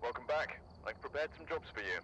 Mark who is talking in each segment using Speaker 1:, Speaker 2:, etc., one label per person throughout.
Speaker 1: Welcome back. I've prepared some jobs for you.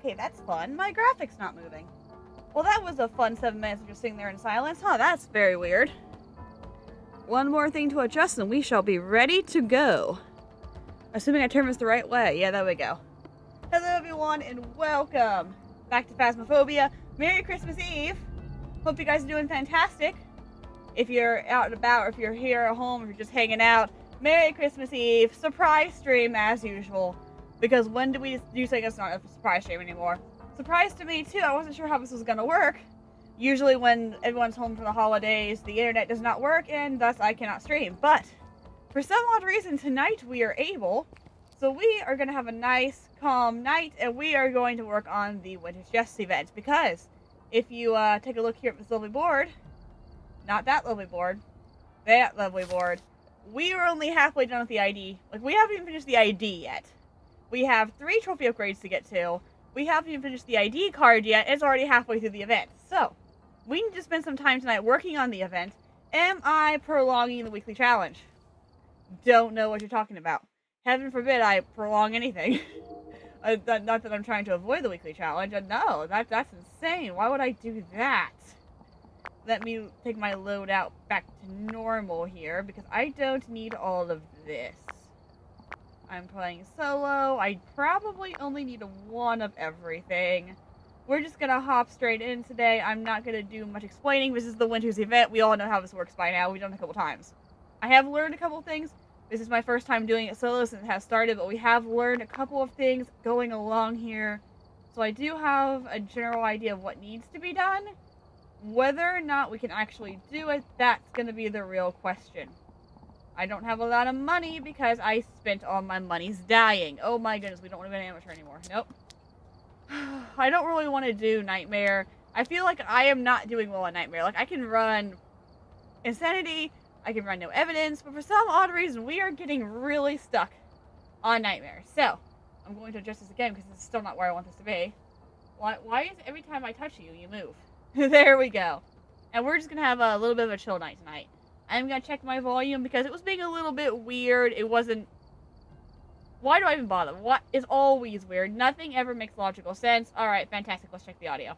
Speaker 2: Okay, that's fun. My graphic's not moving. Well, that was a fun 7 minutes of just sitting there in silence. Huh, that's very weird. One more thing to adjust and we shall be ready to go. Assuming I turn this the right way. Yeah, there we go. Hello everyone and welcome back to Phasmophobia. Merry Christmas Eve. Hope you guys are doing fantastic. If you're out and about or if you're here at home, if you're just hanging out, Merry Christmas Eve. Surprise stream as usual. Because when do we do say it's not a surprise stream anymore? Surprise to me too. I wasn't sure how this was going to work. Usually when everyone's home for the holidays, the internet does not work and thus I cannot stream. But for some odd reason tonight we are able. So we are going to have a nice calm night and we are going to work on the Winter's Jest event. Because if you take a look here at this lovely board, not that lovely board, that lovely board, we are only halfway done with the ID. Like, we haven't even finished the ID yet. We have 3 trophy upgrades to get to. We haven't even finished the ID card yet. It's already halfway through the event. So, we need to spend some time tonight working on the event. Am I prolonging the weekly challenge? Don't know what you're talking about. Heaven forbid I prolong anything. Not that I'm trying to avoid the weekly challenge. No, that's insane. Why would I do that? Let me take my loadout back to normal here, because I don't need all of this. I'm playing solo. I probably only need 1 of everything. We're just gonna hop straight in today. I'm not gonna do much explaining. This is the Winter's event. We all know how this works by now. We've done it a couple times. I have learned a couple things. This is my first time doing it solo since it has started, but we have learned a couple of things going along here. So I do have a general idea of what needs to be done. Whether or not we can actually do it, that's going to be the real question. I don't have a lot of money because I spent all my monies dying. Oh my goodness, we don't want to be an amateur anymore. Nope. I don't really want to do Nightmare. I feel like I am not doing well on Nightmare. Like, I can run Insanity, I can run No Evidence, but for some odd reason, we are getting really stuck on Nightmare. So, I'm going to adjust this again because it's still not where I want this to be. Why is every time I touch you, you move? There we go. And we're just going to have a little bit of a chill night tonight. I'm going to check my volume because it was being a little bit weird. It wasn't... Why do I even bother? What is always weird? Nothing ever makes logical sense. Alright, fantastic. Let's check the audio.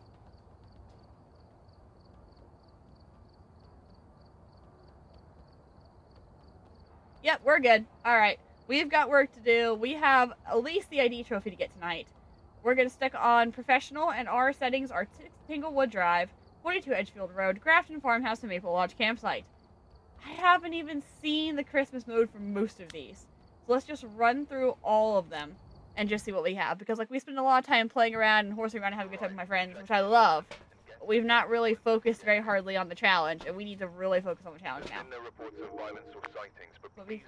Speaker 2: Yep, we're good. Alright. We've got work to do. We have at least the ID trophy to get tonight. We're going to stick on Professional, and our settings are Tinglewood Drive, 42 Edgefield Road, Grafton Farmhouse, and Maple Lodge Campsite. I haven't even seen the Christmas mode for most of these. So let's just run through all of them and just see what we have. Because, like, we spend a lot of time playing around and horsing around and having a good time with my friends, which I love. But we've not really focused very hardly on the challenge, and we need to really focus on the challenge now. But be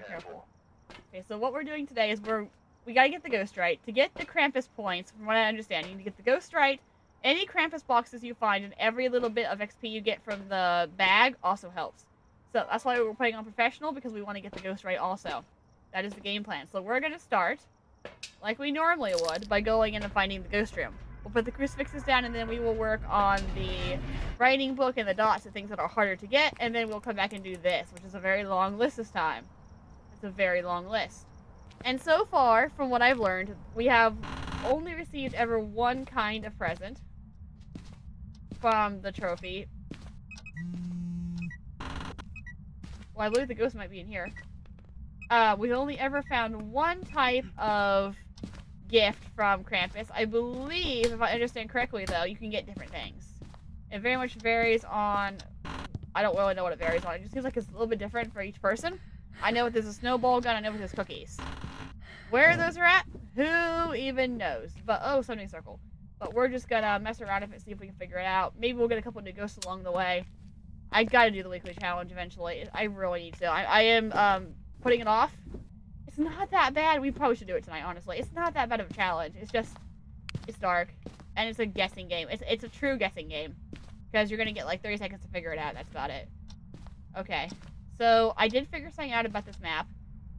Speaker 2: careful. Okay, so what we're doing today is we gotta get the Ghost right. To get the Krampus points, from what I understand, you need to get the Ghost right. Any Krampus boxes you find and every little bit of XP you get from the bag also helps. So that's why we're putting on Professional, because we want to get the Ghost right also. That is the game plan. So we're gonna start, like we normally would, by going in and finding the Ghost room. We'll put the crucifixes down and then we will work on the writing book and the dots and things that are harder to get, and then we'll come back and do this, which is a very long list this time. It's a very long list. And so far, from what I've learned, we have only received ever 1 kind of present from the trophy. Well, I believe the ghost might be in here. We've only ever found 1 type of gift from Krampus. I believe, if I understand correctly, though, you can get different things. It very much varies on... I don't really know what it varies on. It just seems like it's a little bit different for each person. I know if there's a snowball gun, I know if there's cookies. Where those are at, who even knows? But, oh, summoning circle. But we're just gonna mess around with it, see if we can figure it out. Maybe we'll get a couple new ghosts along the way. I gotta do the weekly challenge eventually. I really need to. I am, putting it off. It's not that bad. We probably should do it tonight, honestly. It's not that bad of a challenge. It's just, it's dark. And it's a guessing game. It's a true guessing game. Because you're gonna get like 30 seconds to figure it out. That's about it. Okay. So, I did figure something out about this map.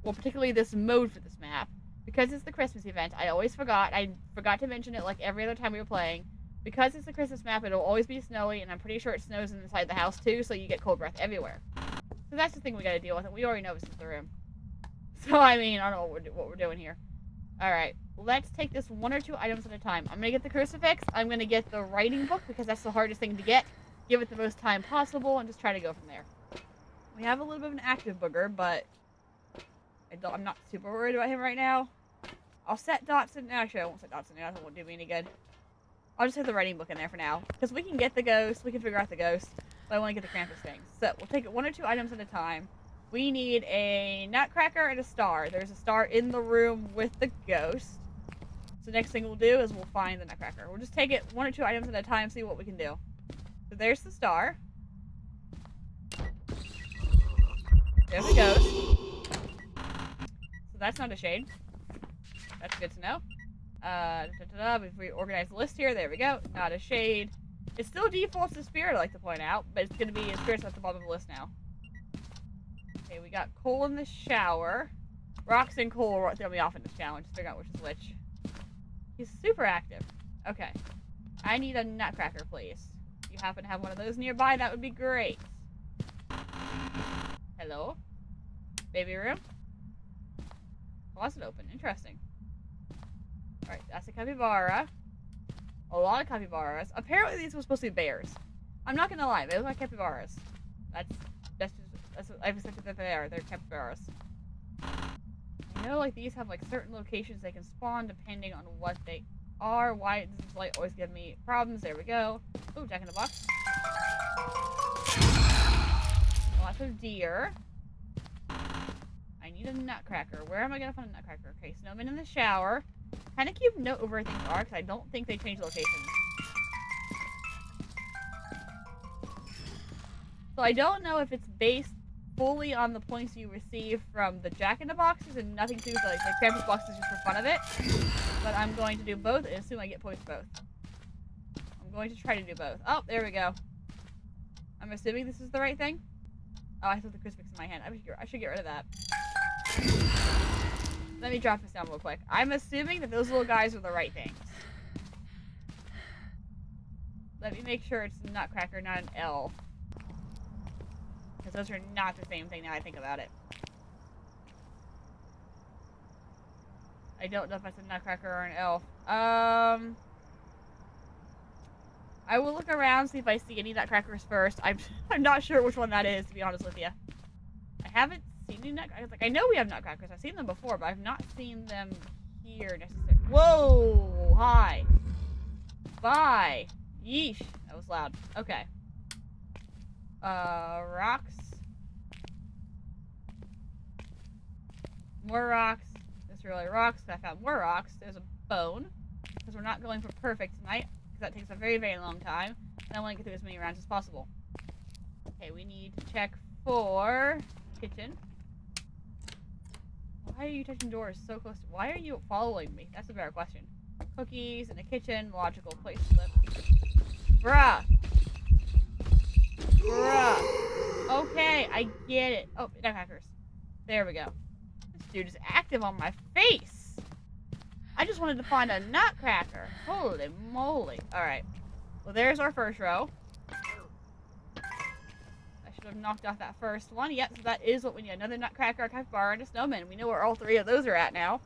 Speaker 2: Well, particularly this mode for this map. Because it's the Christmas event, I always forgot. I forgot to mention it like every other time we were playing. Because it's the Christmas map, it'll always be snowy, and I'm pretty sure it snows inside the house too, so you get cold breath everywhere. So that's the thing we gotta deal with, and we already know this is the room. So, I mean, I don't know what we're doing here. Alright, let's take this 1 or 2 items at a time. I'm gonna get the crucifix, I'm gonna get the writing book because that's the hardest thing to get. Give it the most time possible and just try to go from there. We have a little bit of an active booger, but I'm not super worried about him right now. I'll set Dotson. Actually, I won't set Dotson. That won't do me any good. I'll just have the writing book in there for now. Because we can get the ghost. We can figure out the ghost. But I want to get the Krampus thing. So we'll take it 1 or 2 items at a time. We need a nutcracker and a star. There's a star in the room with the ghost. So next thing we'll do is we'll find the nutcracker. We'll just take it 1 or 2 items at a time, see what we can do. So there's the star. There's the ghost. So that's not a shade. That's good to know. If we organize the list here, there we go. Not a shade. It still defaults to spirit, I like to point out, but it's going to be a spirit at the bottom of the list now. Okay, we got Cole in the shower. Rox and Cole will throw me off in this challenge to figure out which is which. He's super active. Okay. I need a nutcracker, please. If you happen to have one of those nearby, that would be great. Hello? Baby room? Closet open. Interesting. Alright, that's a capybara. A lot of capybaras. Apparently these were supposed to be bears. I'm not gonna lie, they look like capybaras. That's what I've accepted that they are. They're capybaras. I know like these have like certain locations they can spawn depending on what they are. Why does this light always give me problems? There we go. Ooh, Jack in the Box. Lots of deer. I need a nutcracker. Where am I gonna find a nutcracker? Okay, snowman in the shower. Kind of keep note of where things are because I don't think they change locations. So I don't know if it's based fully on the points you receive from the Jack-in-the-Boxes and nothing to do with like Krampus boxes just for fun of it. But I'm going to do both and assume I get points both. I'm going to try to do both. Oh, there we go. I'm assuming this is the right thing. Oh, I thought the crucifix in my hand. I should get rid of that. Let me drop this down real quick. I'm assuming that those little guys are the right things. Let me make sure it's a nutcracker, not an elf. Because those are not the same thing now I think about it. I don't know if that's a nutcracker or an elf. I will look around, see if I see any nutcrackers first. I'm not sure which one that is, to be honest with you. I haven't seen any nutcrackers. Like, I know we have nutcrackers. I've seen them before, but I've not seen them here necessarily. Whoa! Hi! Bye! Yeesh! That was loud. Okay. Rocks. More rocks. This really rocks. I found more rocks. There's a bone. Because we're not going for perfect tonight. Because that takes a very, very long time. And I want to get through as many rounds as possible. Okay, we need to check for kitchen. Why are you touching doors so close? Why are you following me? That's a better question. Cookies in the kitchen. Logical place slip. Bruh. Bruh. Okay, I get it. Oh, nutcrackers. There we go. This dude is active on my face. I just wanted to find a nutcracker. Holy moly. Alright. Well, there's our first row. I should have knocked off that first one. Yep, so that is what we need. Another nutcracker, a capybara, and a snowman. We know where all three of those are at now.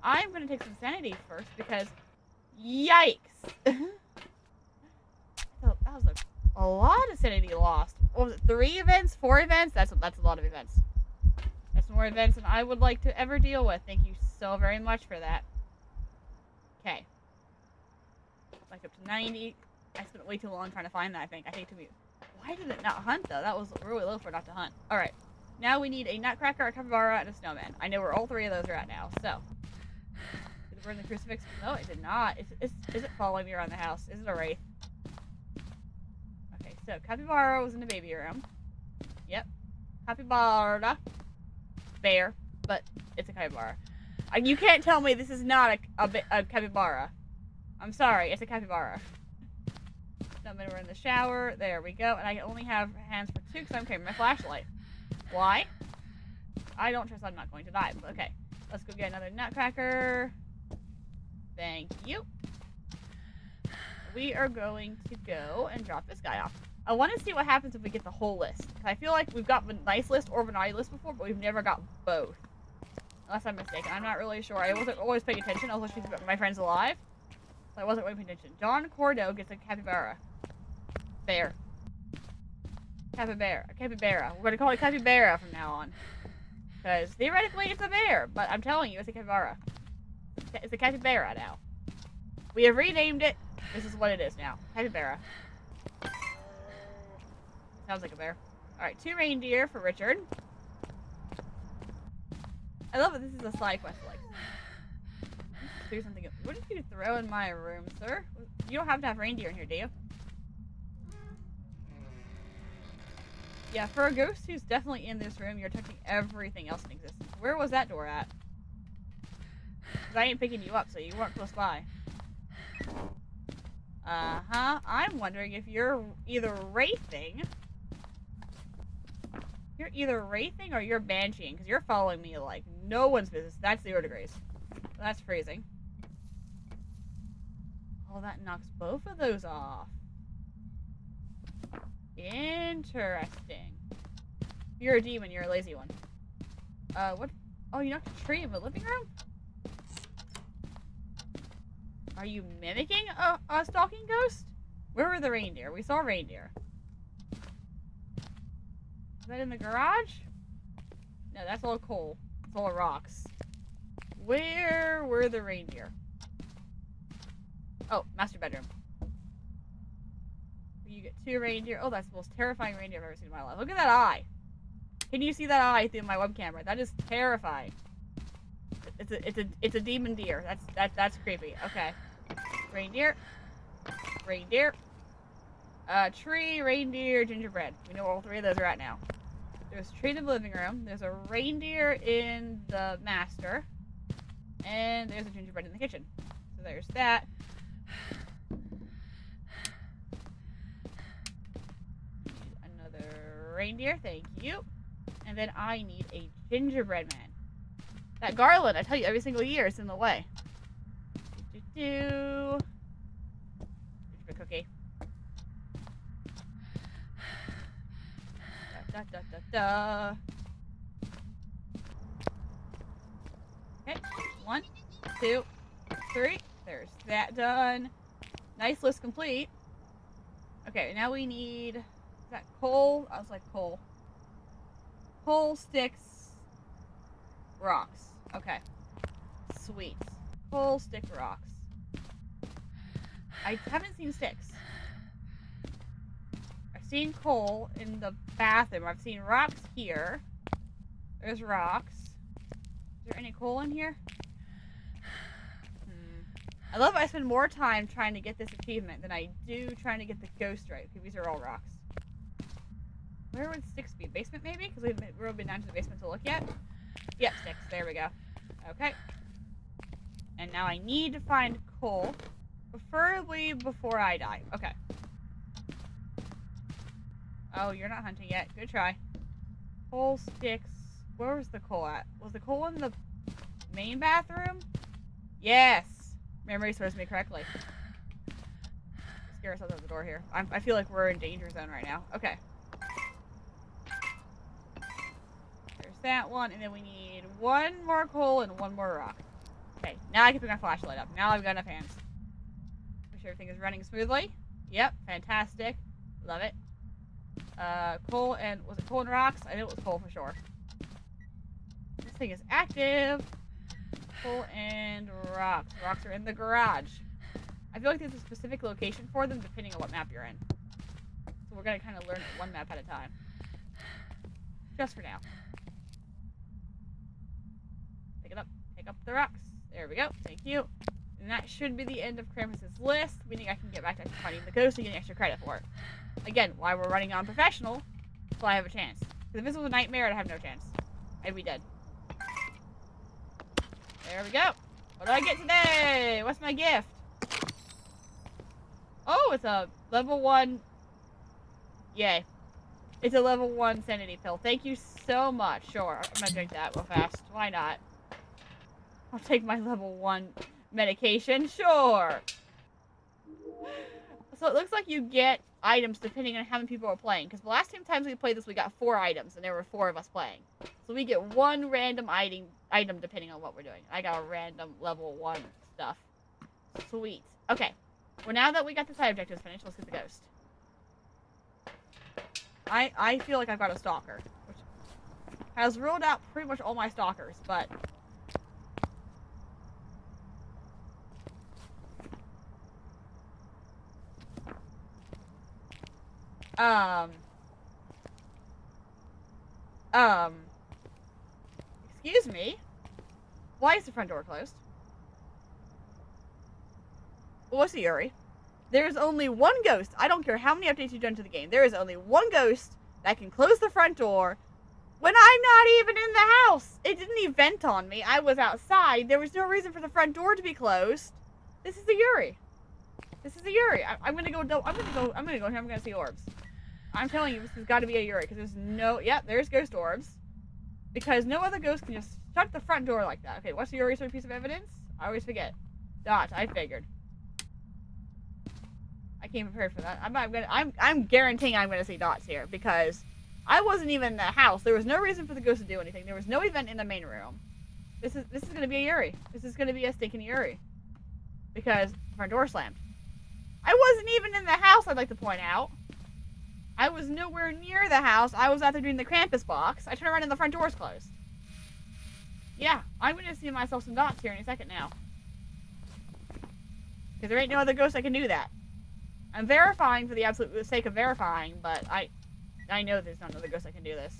Speaker 2: I'm going to take some sanity first because... Yikes! That was a lot of sanity lost. What was it? 3 events? 4 events? That's a lot of events. That's more events than I would like to ever deal with. Thank you so very much for that. Okay. Like up to 90. I spent way too long trying to find that, I think. I hate to be... Why did it not hunt, though? That was really low for it not to hunt. Alright. Now we need a nutcracker, a capybara, and a snowman. I know where all 3 of those are at now, so... Did it burn the crucifix? No, it did not. Is it following me around the house? Is it a wraith? Okay, so capybara was in the baby room. Yep. Capybara. Bear. But it's a capybara. You can't tell me this is not a capybara. I'm sorry, it's a capybara. Snowmen were in the shower. There we go. And I only have hands for 2 because I'm carrying my flashlight. Why? I don't trust I'm not going to die. But okay. Let's go get another nutcracker. Thank you. We are going to go and drop this guy off. I want to see what happens if we get the whole list. I feel like we've got the nice list or the naughty list before, but we've never got both. Unless I'm mistaken. I'm not really sure. I wasn't always paying attention. I was looking for my friends alive. So I wasn't really paying attention. John Cordo gets a capybara. Bear. Capybara. Capybara. We're gonna call it capybara from now on. Because theoretically it's a bear, but I'm telling you, it's a capybara. It's a capybara now. We have renamed it. This is what it is now. Capybara. Sounds like a bear. Alright, 2 reindeer for Richard. I love it. This is a side quest. Like, do something. What did you throw in my room, sir? You don't have to have reindeer in here, do you? Yeah, for a ghost who's definitely in this room, you're touching everything else in existence. Where was that door at? Because I ain't picking you up, so you weren't close by. Uh-huh. I'm wondering if you're either wraithing... You're either wraithing or you're bansheeing, because you're following me like no one's business. That's 0 degrees. That's freezing. Oh, that knocks both of those off. Interesting. You're a demon, you're a lazy one. What? Oh, you knocked a tree in the living room? Are you mimicking a stalking ghost? Where were the reindeer? We saw reindeer. Is that in the garage? No, that's all coal. It's all rocks. Where were the reindeer? Oh, master bedroom. You get 2 reindeer. Oh, that's the most terrifying reindeer I've ever seen in my life. Look at that eye. Can you see that eye through my web camera? That is terrifying. It's a demon deer. That's creepy. Okay. Reindeer. Reindeer. Tree, reindeer, gingerbread. We know where all 3 of those are at now. There's a tree in the living room. There's a reindeer in the master. And there's a gingerbread in the kitchen. So there's that. Another reindeer. Thank you. And then I need a gingerbread man. That garland, I tell you, every single year it's in the way. Gingerbread cookie. Da, da, da, da. Okay, 1, 2, 3. There's that done. Nice list complete. Okay, now we need... Is that coal? I was like coal. Coal, sticks, rocks. Okay. Sweet. Coal, stick, rocks. I haven't seen sticks. I've seen coal in the bathroom. I've seen rocks here. There's rocks. Is there any coal in here? I love I spend more time trying to get this achievement than I do trying to get the ghost right, because these are all rocks. Where would sticks be? Basement maybe? Because we've really been down to the basement to look yet. Yep, sticks. There we go. Okay. And now I need to find coal. Preferably before I die. Okay. Oh, you're not hunting yet. Good try. Coal, sticks. Where was the coal at? Was the coal in the main bathroom? Yes! Memory serves me correctly. Scare ourselves out the door here. I feel like we're in danger zone right now. Okay. There's that one, and then we need 1 more coal and 1 more rock. Okay, now I can pick my flashlight up. Now I've got enough hands. Make sure everything is running smoothly. Yep, fantastic. Love it. Coal and... Was it coal and rocks? I knew it was coal for sure. This thing is active. Coal and rocks. Rocks are in the garage. I feel like there's a specific location for them depending on what map you're in. So we're going to kind of learn it 1 map at a time. Just for now. Pick it up. Pick up the rocks. There we go. Thank you. And that should be the end of Krampus's list, meaning I can get back to finding the ghost and getting extra credit for it. Again, why we're running on professional, so I have a chance. Because if this was a nightmare, I'd have no chance. I'd be dead. There we go. What do I get today? What's my gift? Oh, it's a level 1. Yay. It's a level 1 sanity pill. Thank you so much. Sure, I'm gonna drink that real fast. Why not? I'll take my level 1 medication. Sure. So it looks like you get items depending on how many people are playing. Because the last 2 times we played this, we got 4 items, and there were 4 of us playing. So we get 1 random item depending on what we're doing. I got a random level 1 stuff. Sweet. Okay. Well, now that we got the side objectives finished, let's get the ghost. I feel like I've got a stalker, which has ruled out pretty much all my stalkers, but... Excuse me? Why is the front door closed? What's the Yuri? There is only one ghost. I don't care how many updates you've done to the game. There is only one ghost that can close the front door when I'm not even in the house. It didn't event on me. I was outside. There was no reason for the front door to be closed. This is a Yuri. This is a Yuri. I'm gonna go here. I'm gonna see orbs. I'm telling you, this has got to be a Yuri because there's no. Yep, there's ghost orbs. Because no other ghost can just shut the front door like that. Okay, what's the Yuri's piece of evidence? I always forget. Dots. I figured. I came prepared for that. I'm guaranteeing I'm gonna see dots here because I wasn't even in the house. There was no reason for the ghost to do anything. There was no event in the main room. This is gonna be a Yuri. This is gonna be a stinking Yuri because the front door slammed. I wasn't even in the house. I'd like to point out. I was nowhere near the house. I was out there doing the Krampus box. I turned around and the front door's closed. Yeah, I'm gonna see myself some dots here in a second now. Because there ain't no other ghost that can do that. I'm verifying for the absolute sake of verifying, but I know there's not another ghost that can do this.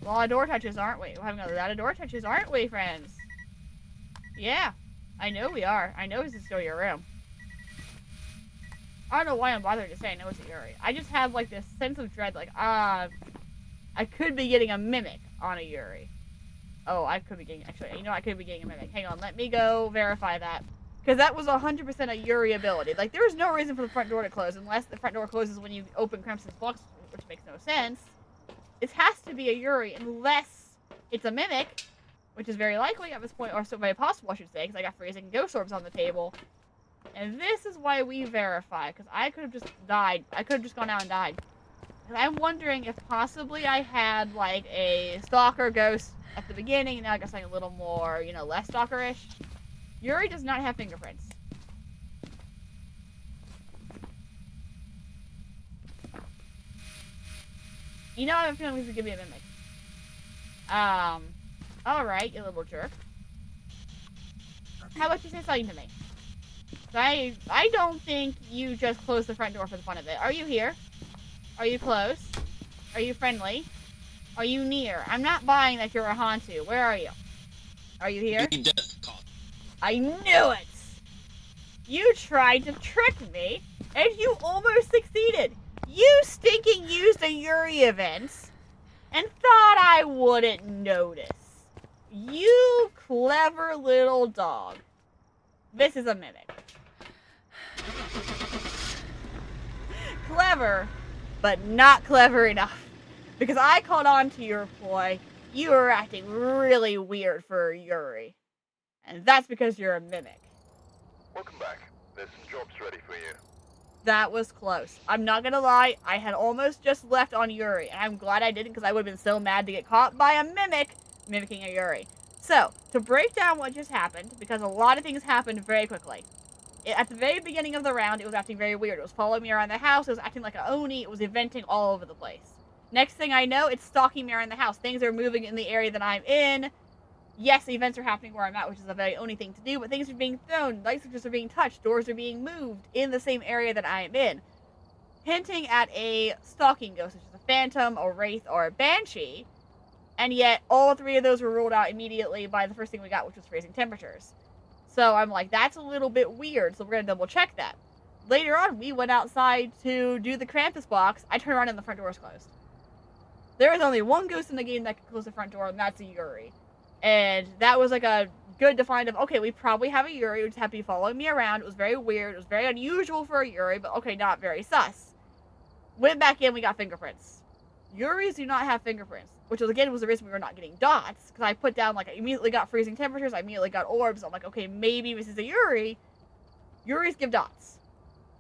Speaker 2: A lot of door touches, aren't we? We're having a lot of door touches, aren't we, friends? Yeah, I know we are. I know this is still your room. I don't know why I'm bothering to say I know it's a Yuri. I just have, like, this sense of dread, like, I could be getting a mimic on a Yuri. Oh, I could be getting, actually, you know, I could be getting a mimic. Hang on, let me go verify that. Because that was 100% a Yuri ability. Like, there was no reason for the front door to close, unless the front door closes when you open Crimson's box, which makes no sense. It has to be a Yuri, unless it's a mimic, which is very likely at this point, or so very possible, I should say, because I got freezing ghost orbs on the table. And this is why we verify, because I could have just died. I could have just gone out and died. And I'm wondering if possibly I had, like, a stalker ghost at the beginning, and now I got something a little more, you know, less stalkerish. Yuri does not have fingerprints. You know, I have a feeling this is gonna be a mimic. Alright, you little jerk. How about you say something to me? I don't think you just closed the front door for the fun of it. Are you here? Are you close? Are you friendly? Are you near? I'm not buying that you're a Hantu. Where are you? Are you here? I knew it! You tried to trick me, and you almost succeeded. You stinking used a Yuri event and thought I wouldn't notice. You clever little dog. This is a mimic. Clever, but not clever enough. Because I caught on to your ploy. You were acting really weird for Yuri. And that's because you're a mimic.
Speaker 1: Welcome back. There's some jobs ready for you.
Speaker 2: That was close. I'm not gonna lie, I had almost just left on Yuri, and I'm glad I didn't because I would have been so mad to get caught by a mimic mimicking a Yuri. So, to break down what just happened, because a lot of things happened very quickly. At the very beginning of the round, it was acting very weird. It was following me around the house, it was acting like an Oni, it was eventing all over the place. Next thing I know, it's stalking me around the house. Things are moving in the area that I'm in. Yes, events are happening where I'm at, which is a very Oni thing to do, but things are being thrown, light switches are being touched, doors are being moved in the same area that I am in. Hinting at a stalking ghost, which is a phantom, a wraith, or a banshee. And yet, all 3 of those were ruled out immediately by the first thing we got, which was freezing temperatures. So I'm like, that's a little bit weird, so we're going to double check that. Later on, we went outside to do the Krampus box. I turned around and the front door was closed. There is only one ghost in the game that can close the front door, and that's a Yuri. And that was like a good define of, okay, we probably have a Yuri, which had to be following me around. It was very weird. It was very unusual for a Yuri, but okay, not very sus. Went back in, we got fingerprints. Yuri's do not have fingerprints, which was again was the reason we were not getting dots, because I put down, like, I immediately got freezing temperatures, I immediately got orbs. I'm like, okay, maybe this is a Yuri. Yuris give dots.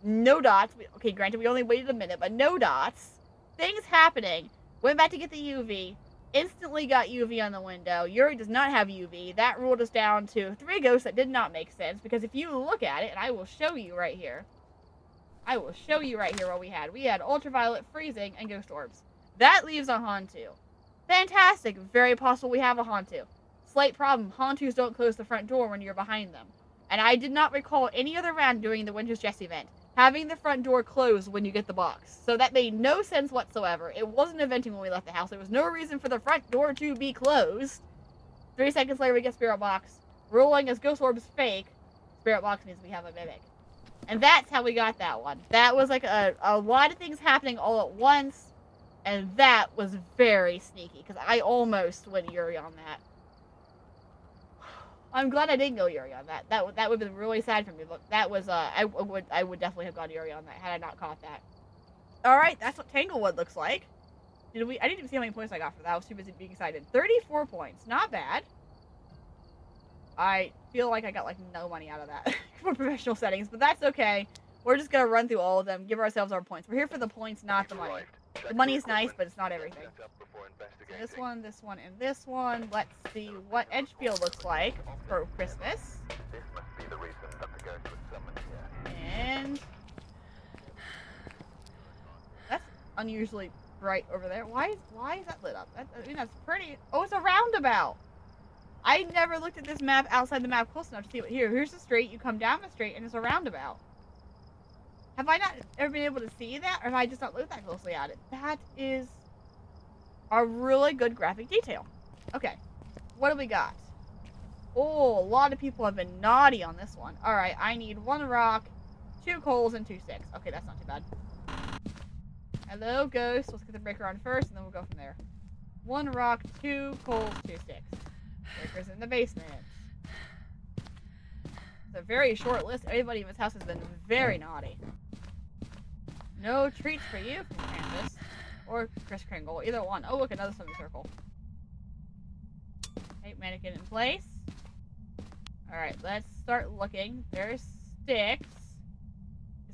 Speaker 2: No dots. Okay, granted, we only waited a minute, but no dots. Things happening. Went back to get the UV. Instantly got UV on the window. Yuri does not have UV. That ruled us down to 3 ghosts that did not make sense, because if you look at it, and I will show you right here. I will show you right here what we had. We had ultraviolet, freezing, and ghost orbs. That leaves a Hantu. Fantastic. Very possible we have a Hantu. Slight problem. Hantus don't close the front door when you're behind them. And I did not recall any other round during the Winter's Jest event having the front door closed when you get the box. So that made no sense whatsoever. It wasn't eventing when we left the house. There was no reason for the front door to be closed. 3 seconds later, we get Spirit Box. Ruling as Ghost Orb's fake. Spirit Box means we have a Mimic. And that's how we got that one. That was like a lot of things happening all at once. And that was very sneaky, because I almost went Yuri on that. I'm glad I didn't go Yuri on that. That would have been really sad for me. But that was I would definitely have gone Yuri on that had I not caught that. All right, that's what Tanglewood looks like. I didn't even see how many points I got for that. I was too busy being excited. 34 points, not bad. I feel like I got like no money out of that for professional settings, but that's okay. We're just gonna run through all of them, give ourselves our points. We're here for the points, not the money. The money is nice, but it's not everything. So this one, and this one. Let's see what Edgefield looks like for Christmas.
Speaker 1: This must be the reason that the ghost was summoned here.
Speaker 2: And that's unusually bright over there. Why is that lit up? I mean, that's pretty. Oh, it's a roundabout. I never looked at this map outside the map close enough to see what here's the street. You come down the street, and it's a roundabout. Have I not ever been able to see that, or have I just not looked that closely at it? That is a really good graphic detail. Okay, what do we got? Oh, a lot of people have been naughty on this one. All right, I need 1 rock, 2 coals, and 2 sticks. Okay, that's not too bad. Hello, ghost. Let's get the breaker on first, and then we'll go from there. 1 rock, 2 coals, 2 sticks. Breaker's in the basement. It's a very short list. Everybody in this house has been very naughty. No treats for you from Canvas. Or Chris Kringle. Either one. Oh, look, another semicircle. Okay, mannequin in place. Alright, let's start looking. There's sticks.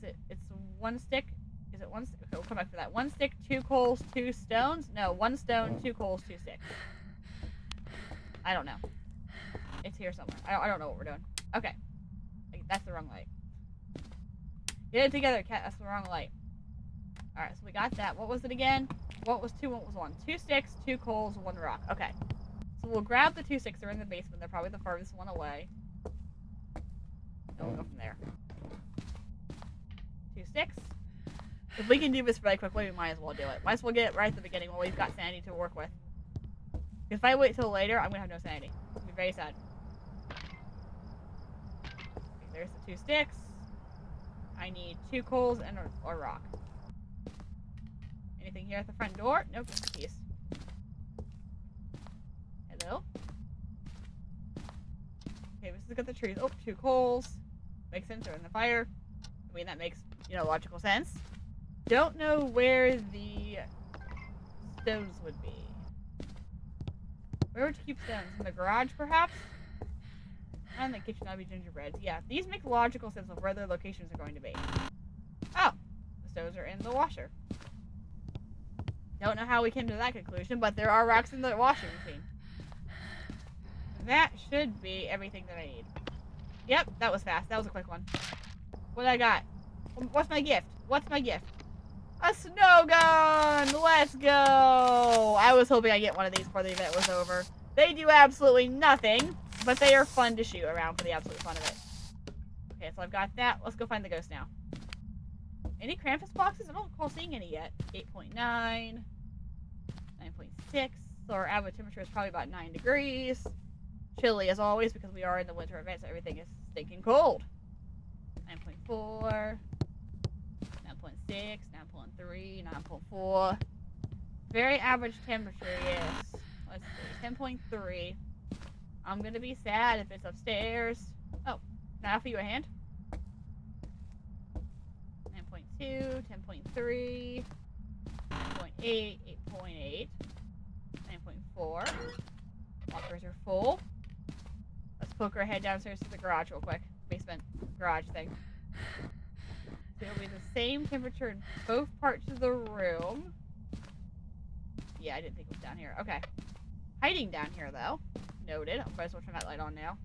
Speaker 2: It's 1 stick? Is it 1 stick? Okay, we'll come back to that. 1 stick, 2 coals, 2 stones? No, 1 stone, 2 coals, 2 sticks. I don't know. It's here somewhere. I don't know what we're doing. Okay. That's the wrong light. Get it together, cat. That's the wrong light. Alright, so we got that. What was it again? What was 2? What was 1? 2 sticks, 2 coals, 1 rock. Okay. So we'll grab the 2 sticks. They're in the basement. They're probably the farthest one away. And we'll go from there. 2 sticks. If we can do this really quickly, we might as well do it. Might as well get it right at the beginning while we've got sanity to work with. If I wait till later, I'm gonna have no sanity. It'll be very sad. Okay, there's the 2 sticks. I need 2 coals and a rock. Anything here at the front door? Nope, just a piece. Hello? Okay, this has got the trees. Oh, 2 coals. Makes sense, they're in the fire. I mean, that makes, logical sense. Don't know where the stones would be. Where would you keep stones? In the garage, perhaps? And the kitchen, that'd be gingerbreads. Yeah, these make logical sense of where their locations are going to be. Oh, the stones are in the washer. Don't know how we came to that conclusion, but there are rocks in the washing machine. That should be everything that I need. Yep, that was fast. That was a quick one. What I got? What's my gift? What's my gift? A snow gun! Let's go! I was hoping I'd get one of these before the event was over. They do absolutely nothing, but they are fun to shoot around for the absolute fun of it. Okay, so I've got that. Let's go find the ghost now. Any Krampus boxes? I don't recall seeing any yet. 8.9. 9.6. So our average temperature is probably about 9 degrees. Chilly as always because we are in the winter event, so everything is stinking cold. 9.4. 9.6. 9.3. 9.4. Very average temperature, yes. Let's see. 10.3. I'm gonna be sad if it's upstairs. Oh, can I offer you a hand? 9.2, 10.3, 9.8, 9.8. 9.4. Lockers are full. Let's poke our head downstairs to the garage real quick. Basement garage thing. So it'll be the same temperature in both parts of the room. Yeah, I didn't think it was down here. Okay. Hiding down here, though. Noted. I'll probably turn that light on now.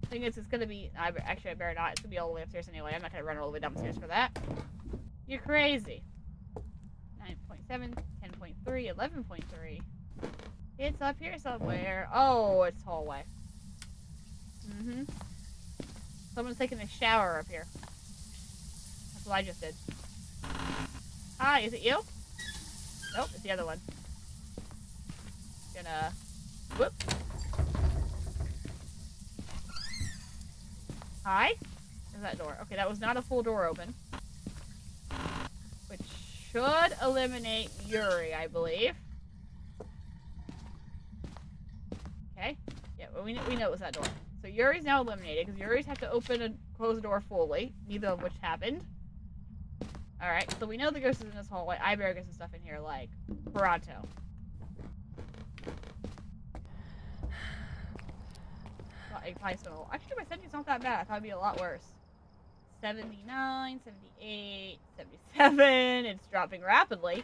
Speaker 2: Thing is, it's going to be... Actually, I better not. It's going to be all the way upstairs anyway. I'm not going to run all the way downstairs for that. You're crazy. 9.7, 10.3, 11.3. It's up here somewhere. Oh, it's hallway. Mm-hmm. Someone's taking a shower up here. That's what I just did. Hi, is it you? Nope, it's the other one. Gonna... Whoop. Hi? There's that door. Okay, that was not a full door open. Which should eliminate Yuri, I believe. Okay. Yeah, well, we know it was that door. So Yuri's now eliminated, because Yuri's had to open and close the door fully, neither of which happened. Alright, so we know the ghost is in this hallway. I better get some stuff in here, like, pronto. Actually, my 70's not that bad. I thought it'd be a lot worse. 79, 78, 77. It's dropping rapidly.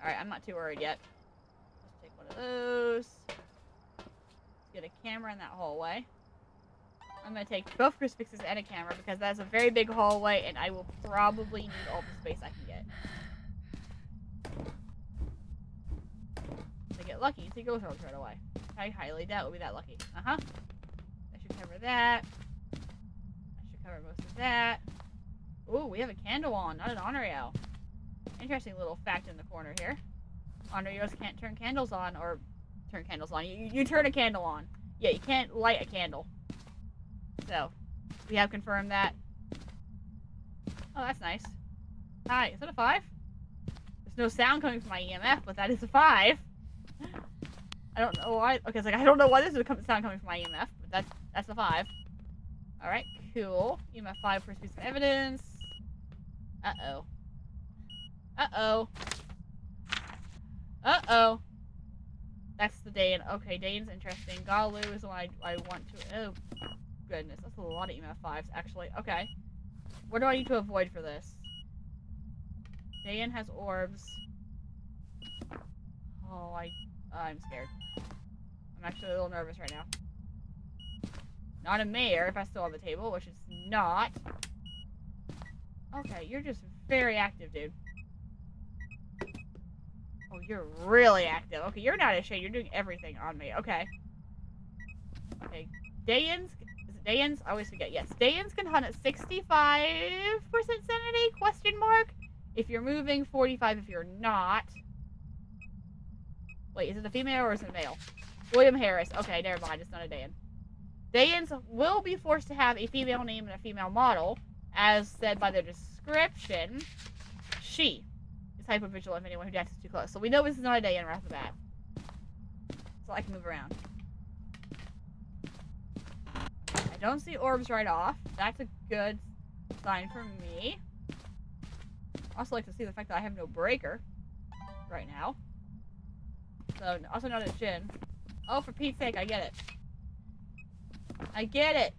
Speaker 2: Alright, I'm not too worried yet. Let's take one of those. Let's get a camera in that hallway. I'm going to take both crucifixes and a camera because that's a very big hallway and I will probably need all the space I can get. If I get lucky, see ghost rolls right away. I highly doubt we'll be that lucky. Uh-huh. That should cover that. That should cover most of that. Ooh, we have a candle on, not an Honorio. Interesting little fact in the corner here. Honorios can't turn candles on, or turn candles on. You turn a candle on. Yeah, you can't light a candle. So, we have confirmed that. Oh, that's nice. Hi, is that a 5? There's no sound coming from my EMF, but that is a 5. I don't know why. Okay, it's like I don't know why there's a sound coming from my EMF, but that's a 5. All right, cool. EMF 5 for a piece of evidence. Uh-oh. Uh-oh. Uh-oh. That's the Dayan. Okay, Dayan's interesting. Galu is the one I want to... Oh, goodness. That's a lot of EMF 5s, actually. Okay. What do I need to avoid for this? Dayan has orbs. Oh, I'm scared. I'm actually a little nervous right now. Not a mayor, if I still on the table, which is not. Okay, you're just very active, dude. Oh, you're really active. Okay, you're not a shade. You're doing everything on me. Okay. Okay, Dayan's... Is it Dayan's? I always forget. Yes, Dayan's can hunt at 65% sanity? Question mark? If you're moving, 45 if you're not. Wait, is it a female or is it a male? William Harris. Okay, never mind. It's not a Dayan. Dayans will be forced to have a female name and a female model, as said by their description. She is hypervigilant of anyone who dances too close. So we know this is not a Dayan right off the bat. So I can move around. I don't see orbs right off. That's a good sign for me. I also like to see the fact that I have no breaker right now. So, also not a Jin. Oh, for Pete's sake, I get it. I get it.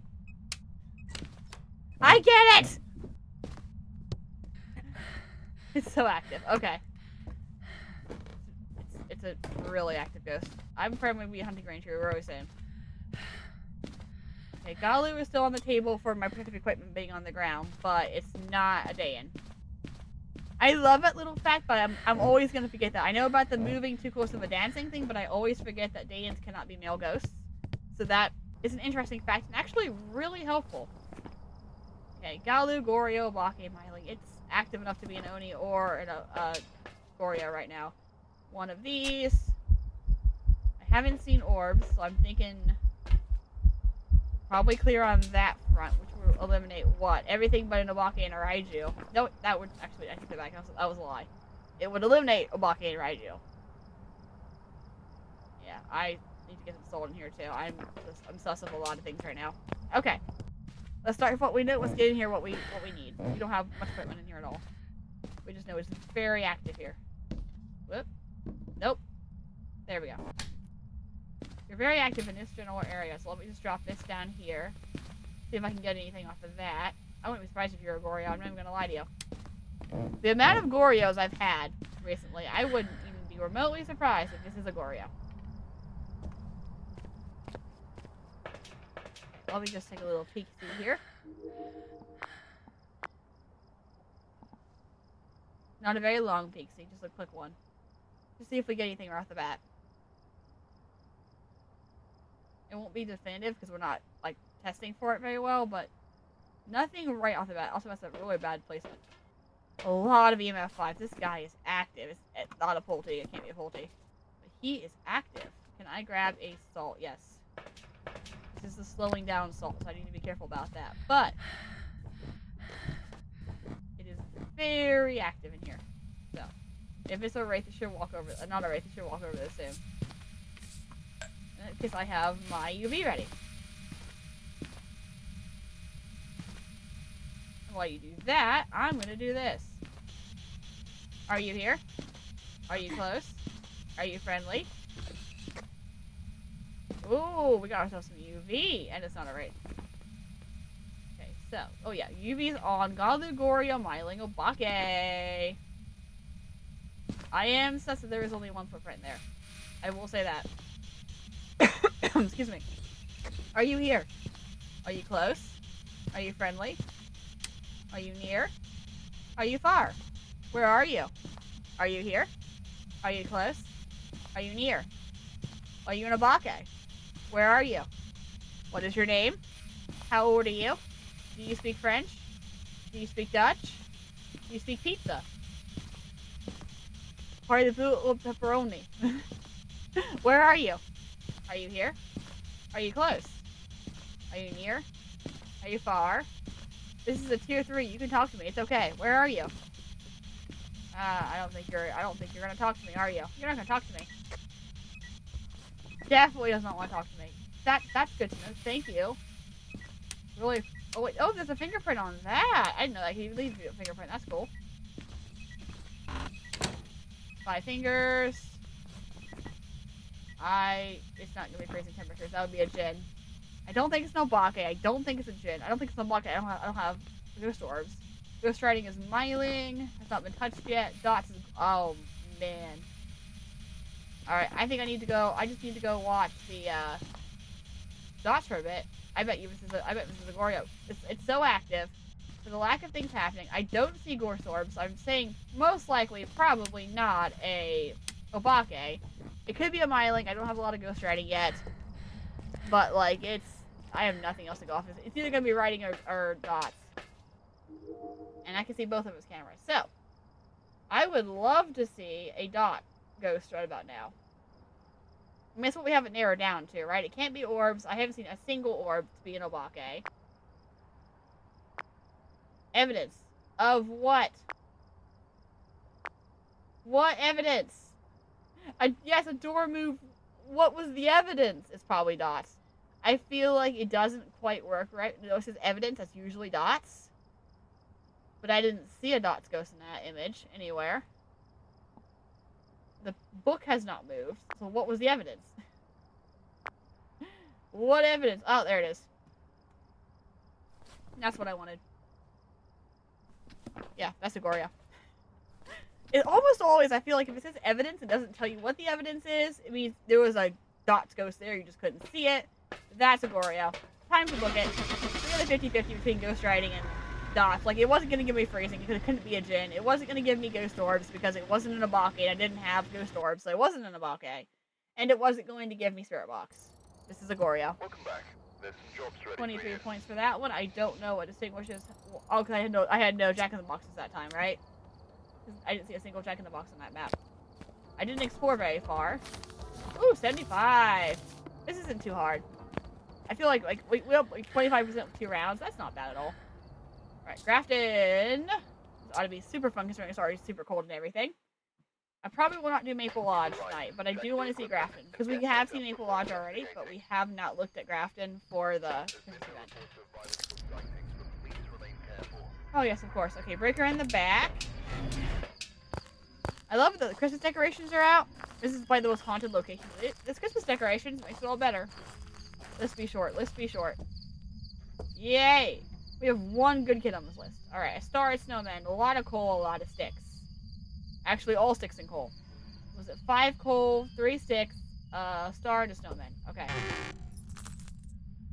Speaker 2: I get it! It's so active. Okay. It's a really active ghost. I'm probably going to be a hunting range here, we're always saying. Okay, Galu is still on the table for my protective equipment being on the ground, but it's not a Dayan. I love that little fact, but I'm always going to forget that. I know about the moving too close to the dancing thing, but I always forget that Dayans cannot be male ghosts. So that is an interesting fact, and actually really helpful. Okay, Galu, Goryo, Bake, Miley. It's active enough to be an Oni or a Goryo right now. One of these. I haven't seen orbs, so I'm thinking probably clear on that front, which will eliminate what? Everything but an Obake and a Raiju. No, that would actually, I take that back. That was a lie. It would eliminate Obake and Raiju. Yeah, I need to get some soul in here too. I'm sus of a lot of things right now. Okay. Let's start with what we know. Let's get in here what we need. We don't have much equipment in here at all. We just know it's very active here. Whoop. Nope. There we go. You're very active in this general area, so let me just drop this down here. See if I can get anything off of that. I wouldn't be surprised if you're a Goryo. I'm not even gonna lie to you. The amount of Goryos I've had recently, I wouldn't even be remotely surprised if this is a Goryo. Let me just take a little peek through here. Not a very long peek, see, just a quick one. Just see if we get anything right off the bat. It won't be definitive because we're not, like, testing for it very well, but nothing right off the bat. Also, that's a really bad placement. A lot of EMF 5. This guy is active. It's not a Pulte. It can't be a Pulte. But he is active. Can I grab a salt? Yes. This is the slowing down salt, so I need to be careful about that. But it is very active in here. So, if it's a wraith, it should walk over. Not a wraith, it should walk over this soon. Because I have my UV ready. And while you do that, I'm going to do this. Are you here? Are you close? Are you friendly? Ooh, we got ourselves some UV, and it's not a wraith. Okay, so, oh yeah, UV's on. Godly Goryo Myling Obake. I am sus that there is only one footprint there. I will say that. Excuse me. Are you here? Are you close? Are you friendly? Are you near? Are you far? Where are you? Are you here? Are you close? Are you near? Are you in a Obake? Where are you? What is your name? How old are you? Do you speak French? Do you speak Dutch? Do you speak pizza? Parlez-vous pepperoni? Where are you? Are you here? Are you close? Are you near? Are you far? This is a tier 3. You can talk to me. It's okay. Where are you? I don't think you're gonna talk to me, are you? You're not gonna talk to me. Definitely does not want to talk to me. That's good to know. Thank you. Really? Oh wait. Oh, there's a fingerprint on that. I didn't know that. He leaves you a fingerprint. That's cool. 5 fingers. It's not gonna be freezing temperatures. That would be a Jin. I don't think it's no Obake. I don't think it's a Jin. I don't think it's no Obake. I don't have Ghost Orbs. Ghost Riding is Myling. Has not been touched yet. Dots is... Oh, man. Alright, I think I need to go... I just need to go watch the, Dots for a bit. I bet this is a Goryo. It's so active. For the lack of things happening, I don't see Ghost Orbs. I'm saying most likely, probably not a Obake. It could be a Myling. I don't have a lot of Ghost Riding yet. But, like, I have nothing else to go off of. It's either going to be Riding or Dots. And I can see both of his cameras. So, I would love to see a Dot Ghost right about now. I mean, that's what we have it narrowed down to, right? It can't be orbs. I haven't seen a single orb to be an Obake. Evidence. Of what? What evidence? Yes, a door move. What was the evidence? It's probably Dots. I feel like it doesn't quite work right. This is evidence. That's usually Dots. But I didn't see a Dots ghost in that image anywhere. The book has not moved. So what was the evidence? What evidence? Oh, there it is. That's what I wanted. Yeah, that's a Goryo. It almost always, I feel like if it says evidence, it doesn't tell you what the evidence is. It means there was a Dots ghost there, you just couldn't see it. That's a Goryo. Time to book it. We're gonna 50-50 between Ghost Riding and Dots. Like, it wasn't gonna give me freezing because it couldn't be a Jin. It wasn't gonna give me Ghost Orbs because it wasn't an Obake and I didn't have Ghost Orbs, so it wasn't an Obake. And it wasn't going to give me Spirit Box. This is a Goryo.
Speaker 1: Welcome back. There's some jobs ready
Speaker 2: 23
Speaker 1: for you.
Speaker 2: points for that one. I don't know what distinguishes... Oh, because I had no Jack in the Boxes that time, right? I didn't see a single Jack in the Box on that map. I didn't explore very far. Ooh, 75. This isn't too hard. I feel like we have like 25% with 2 rounds. That's not bad at all. Alright, Grafton. This ought to be super fun considering it's already super cold and everything. I probably will not do Maple Lodge tonight, but I do want to see Grafton. Because we have seen Maple Lodge already, but we have not looked at Grafton for the Christmas event. Oh yes, of course. Okay, breaker in the back. I love that the Christmas decorations are out. This is probably the most haunted location. This Christmas decorations makes it all better. Let's be short. Let's be short. Yay! We have one good kid on this list. Alright, a star, a snowman, a lot of coal, a lot of sticks. Actually, all sticks and coal. Was it 5 coal, 3 sticks, a star, and a snowman? Okay.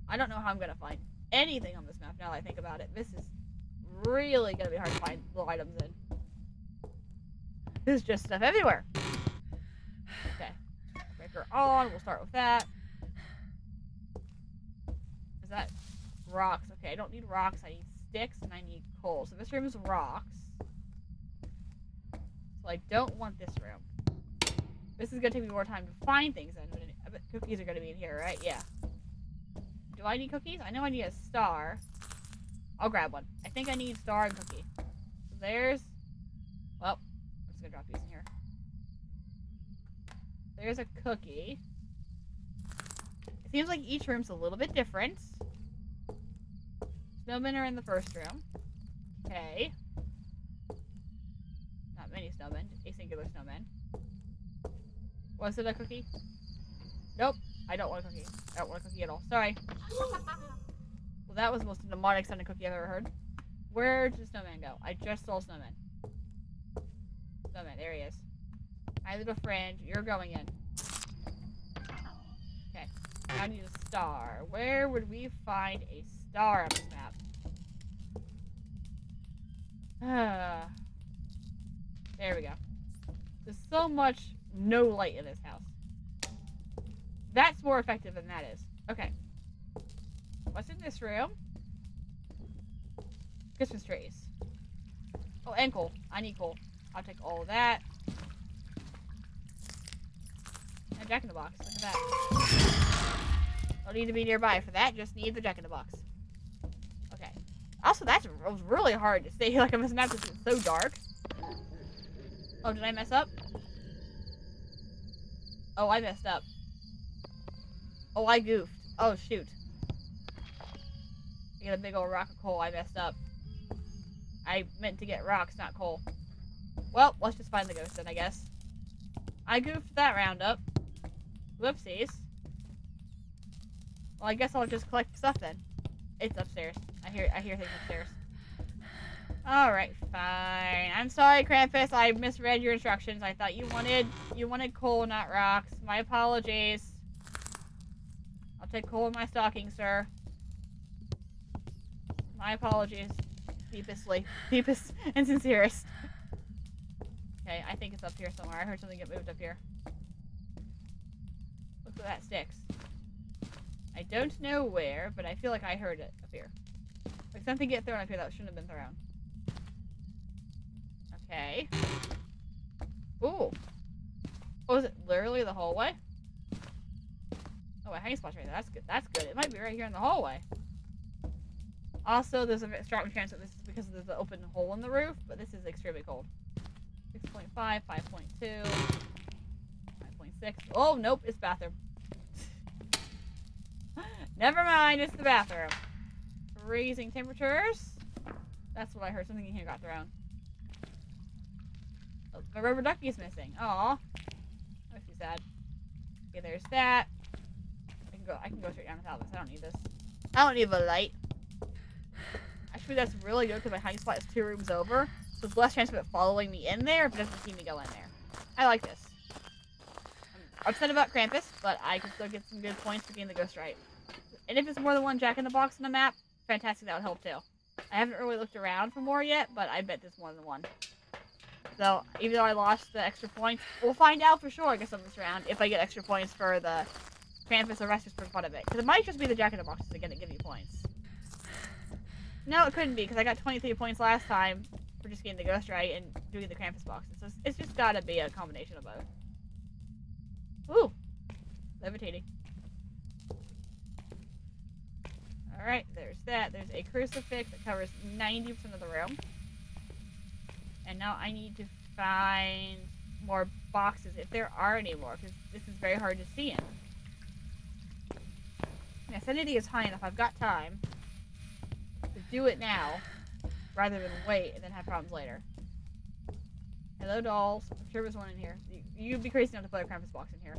Speaker 2: I don't know how I'm gonna find anything on this map now that I think about it. This is really gonna be hard to find little items in. There's just stuff everywhere. Okay. Breaker on. We'll start with that. Is that rocks? Okay, I don't need rocks. I need sticks and I need coal. So this room is rocks. So I don't want this room. This is gonna take me more time to find things in. I bet cookies are gonna be in here, right? Yeah. Do I need cookies? I know I need a star. I'll grab one. I think I need star and cookie. So there's... Well, I'm just gonna drop these in here. There's a cookie. It seems like each room's a little bit different. Snowmen are in the first room. Okay. Not many snowmen, just a singular snowman. Was it a cookie? Nope. I don't want a cookie. I don't want a cookie at all. Sorry. Well, that was the most demonic sounding cookie I've ever heard. Where did the snowman go? I just saw snowman. Snowman, there he is. Hi, little friend. You're going in. Okay. I need a star. Where would we find a star on this map? There we go. There's so much no light in this house. That's more effective than that is. Okay. What's in this room? Christmas trees. Oh, and coal. I need coal. I'll take all of that. And Jack-in-the-Box. Look at that. Don't need to be nearby for that. Just need the Jack-in-the-Box. Okay. Also, it was really hard to stay like on this map because it's so dark. Oh, did I mess up? Oh, I messed up. Oh, I goofed. Oh, shoot. I got a big old rock of coal. I messed up. I meant to get rocks, not coal. Well, let's just find the ghost then, I guess. I goofed that round up. Whoopsies. Well, I guess I'll just collect stuff then. It's upstairs. I hear things upstairs. Alright, fine. I'm sorry, Krampus. I misread your instructions. I thought you wanted coal, not rocks. My apologies. I'll take coal in my stocking, sir. My apologies. Deepest and sincerest. Okay, I think it's up here somewhere. I heard something get moved up here. Look where that sticks. I don't know where, but I feel like I heard it up here. Like something get thrown up here that shouldn't have been thrown. Okay. Ooh. Oh, is it literally the hallway? Oh, a hanging spot's right there. That's good. That's good. It might be right here in the hallway. Also, there's a strong chance that this is because there's an open hole in the roof, but this is extremely cold. 6.5, 5.2, 5.6. Oh, nope, it's bathroom. Never mind, it's the bathroom. Freezing temperatures. That's what I heard. Something in here got thrown. Oh, my rubber ducky is missing. Aw. That makes me sad. Okay, there's that. I can go straight down without this. I don't need this. I don't need the light. Actually, that's really good because my hiding spot is 2 rooms over. So there's less chance of it following me in there if it doesn't see me go in there. I like this. I'm upset about Krampus, but I can still get some good points for being the ghost right. And if it's more than one Jack-in-the-Box on the map, fantastic, that would help too. I haven't really looked around for more yet, but I bet there's more than one. So, even though I lost the extra points, we'll find out for sure, I guess, on this round, if I get extra points for the Krampus or rest just for fun of it. Because it might just be the Jack-in-the-Boxes that give you points. No, it couldn't be, because I got 23 points last time for just getting the ghost right and doing the Krampus boxes. So it's just gotta be a combination of both. Ooh! Levitating. Alright, there's that. There's a crucifix that covers 90% of the room. And now I need to find more boxes, if there are any more, because this is very hard to see in. My sanity is high enough. I've got time to do it now, rather than wait and then have problems later. Hello, dolls. I'm sure there's one in here. You'd be crazy enough to put a Krampus box in here.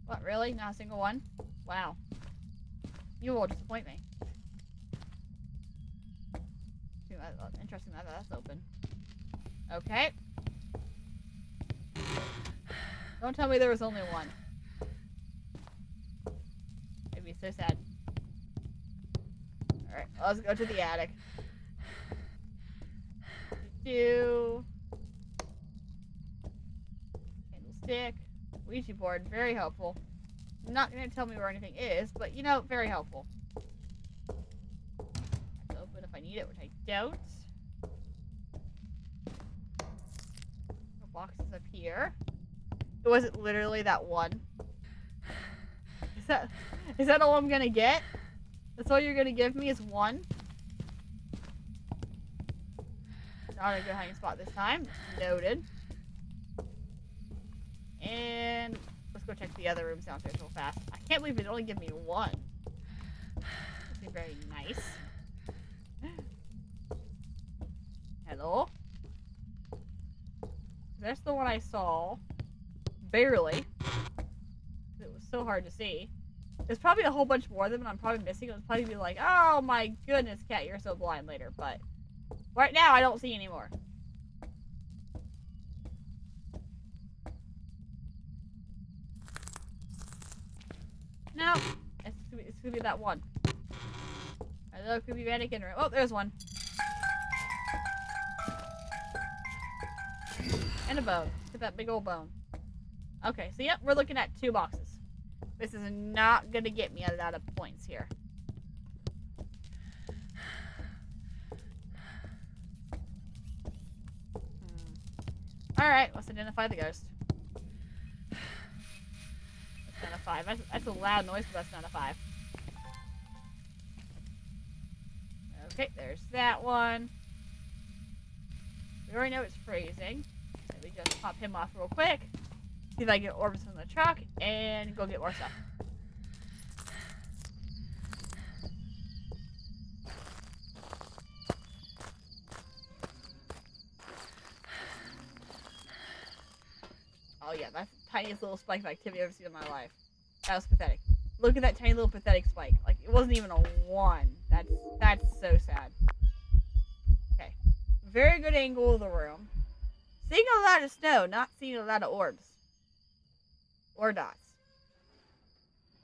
Speaker 2: What, really? Not a single one? Wow. You will disappoint me. Interesting that that's open. Okay. Don't tell me there was only one. It'd be so sad. Alright, let's go to the attic. Candlestick. Ouija board. Very helpful. Not going to tell me where anything is, but you know, very helpful. It's open if I need it, which I don't. No boxes up here. Was it literally that one? Is that all I'm going to get? That's all you're going to give me is one? Not a good hiding spot this time. Noted. And let's go check the other rooms downstairs real fast. I can't believe it only give me one. This is very nice. Hello? That's the one I saw. Barely. It was so hard to see. There's probably a whole bunch more of them and I'm probably missing. It would probably be like, oh my goodness, cat, you're so blind later. But right now, I don't see any more. No, it's gonna be that one. Hello, it could be mannequin room. Oh, there's one. And a bone. Look at that big old bone. Okay, so yep, we're looking at 2 boxes. This is not gonna get me a lot of points here. Alright, let's identify the ghost. That's not a 5. That's a loud noise, but that's not a 5. Okay, there's that one. We already know it's freezing. Let me just pop him off real quick. See if I can get orbs from the truck and go get more stuff. Oh yeah, that's the tiniest little spike of activity I've ever seen in my life. That was pathetic. Look at that tiny little pathetic spike. Like, it wasn't even a 1. That's so sad. Okay. Very good angle of the room. Seeing a lot of snow, not seeing a lot of orbs. Or dots.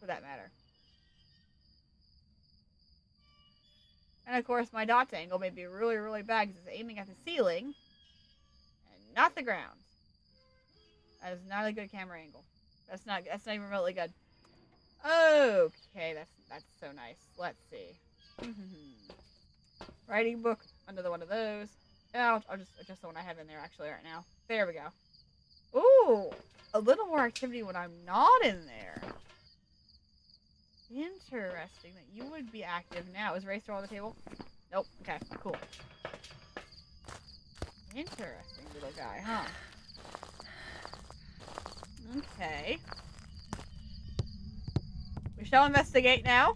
Speaker 2: For that matter. And of course, my dots angle may be really, really bad because it's aiming at the ceiling and not the ground. That is not a good camera angle. That's not even remotely good. Okay, that's so nice. Let's see. Writing book, another one of those. I'll just adjust the one I have in there actually right now. There we go. Ooh, a little more activity when I'm not in there. Interesting that you would be active now. Is Ray still on the table? Nope. Okay, cool. Interesting little guy, huh? Okay. We shall investigate now.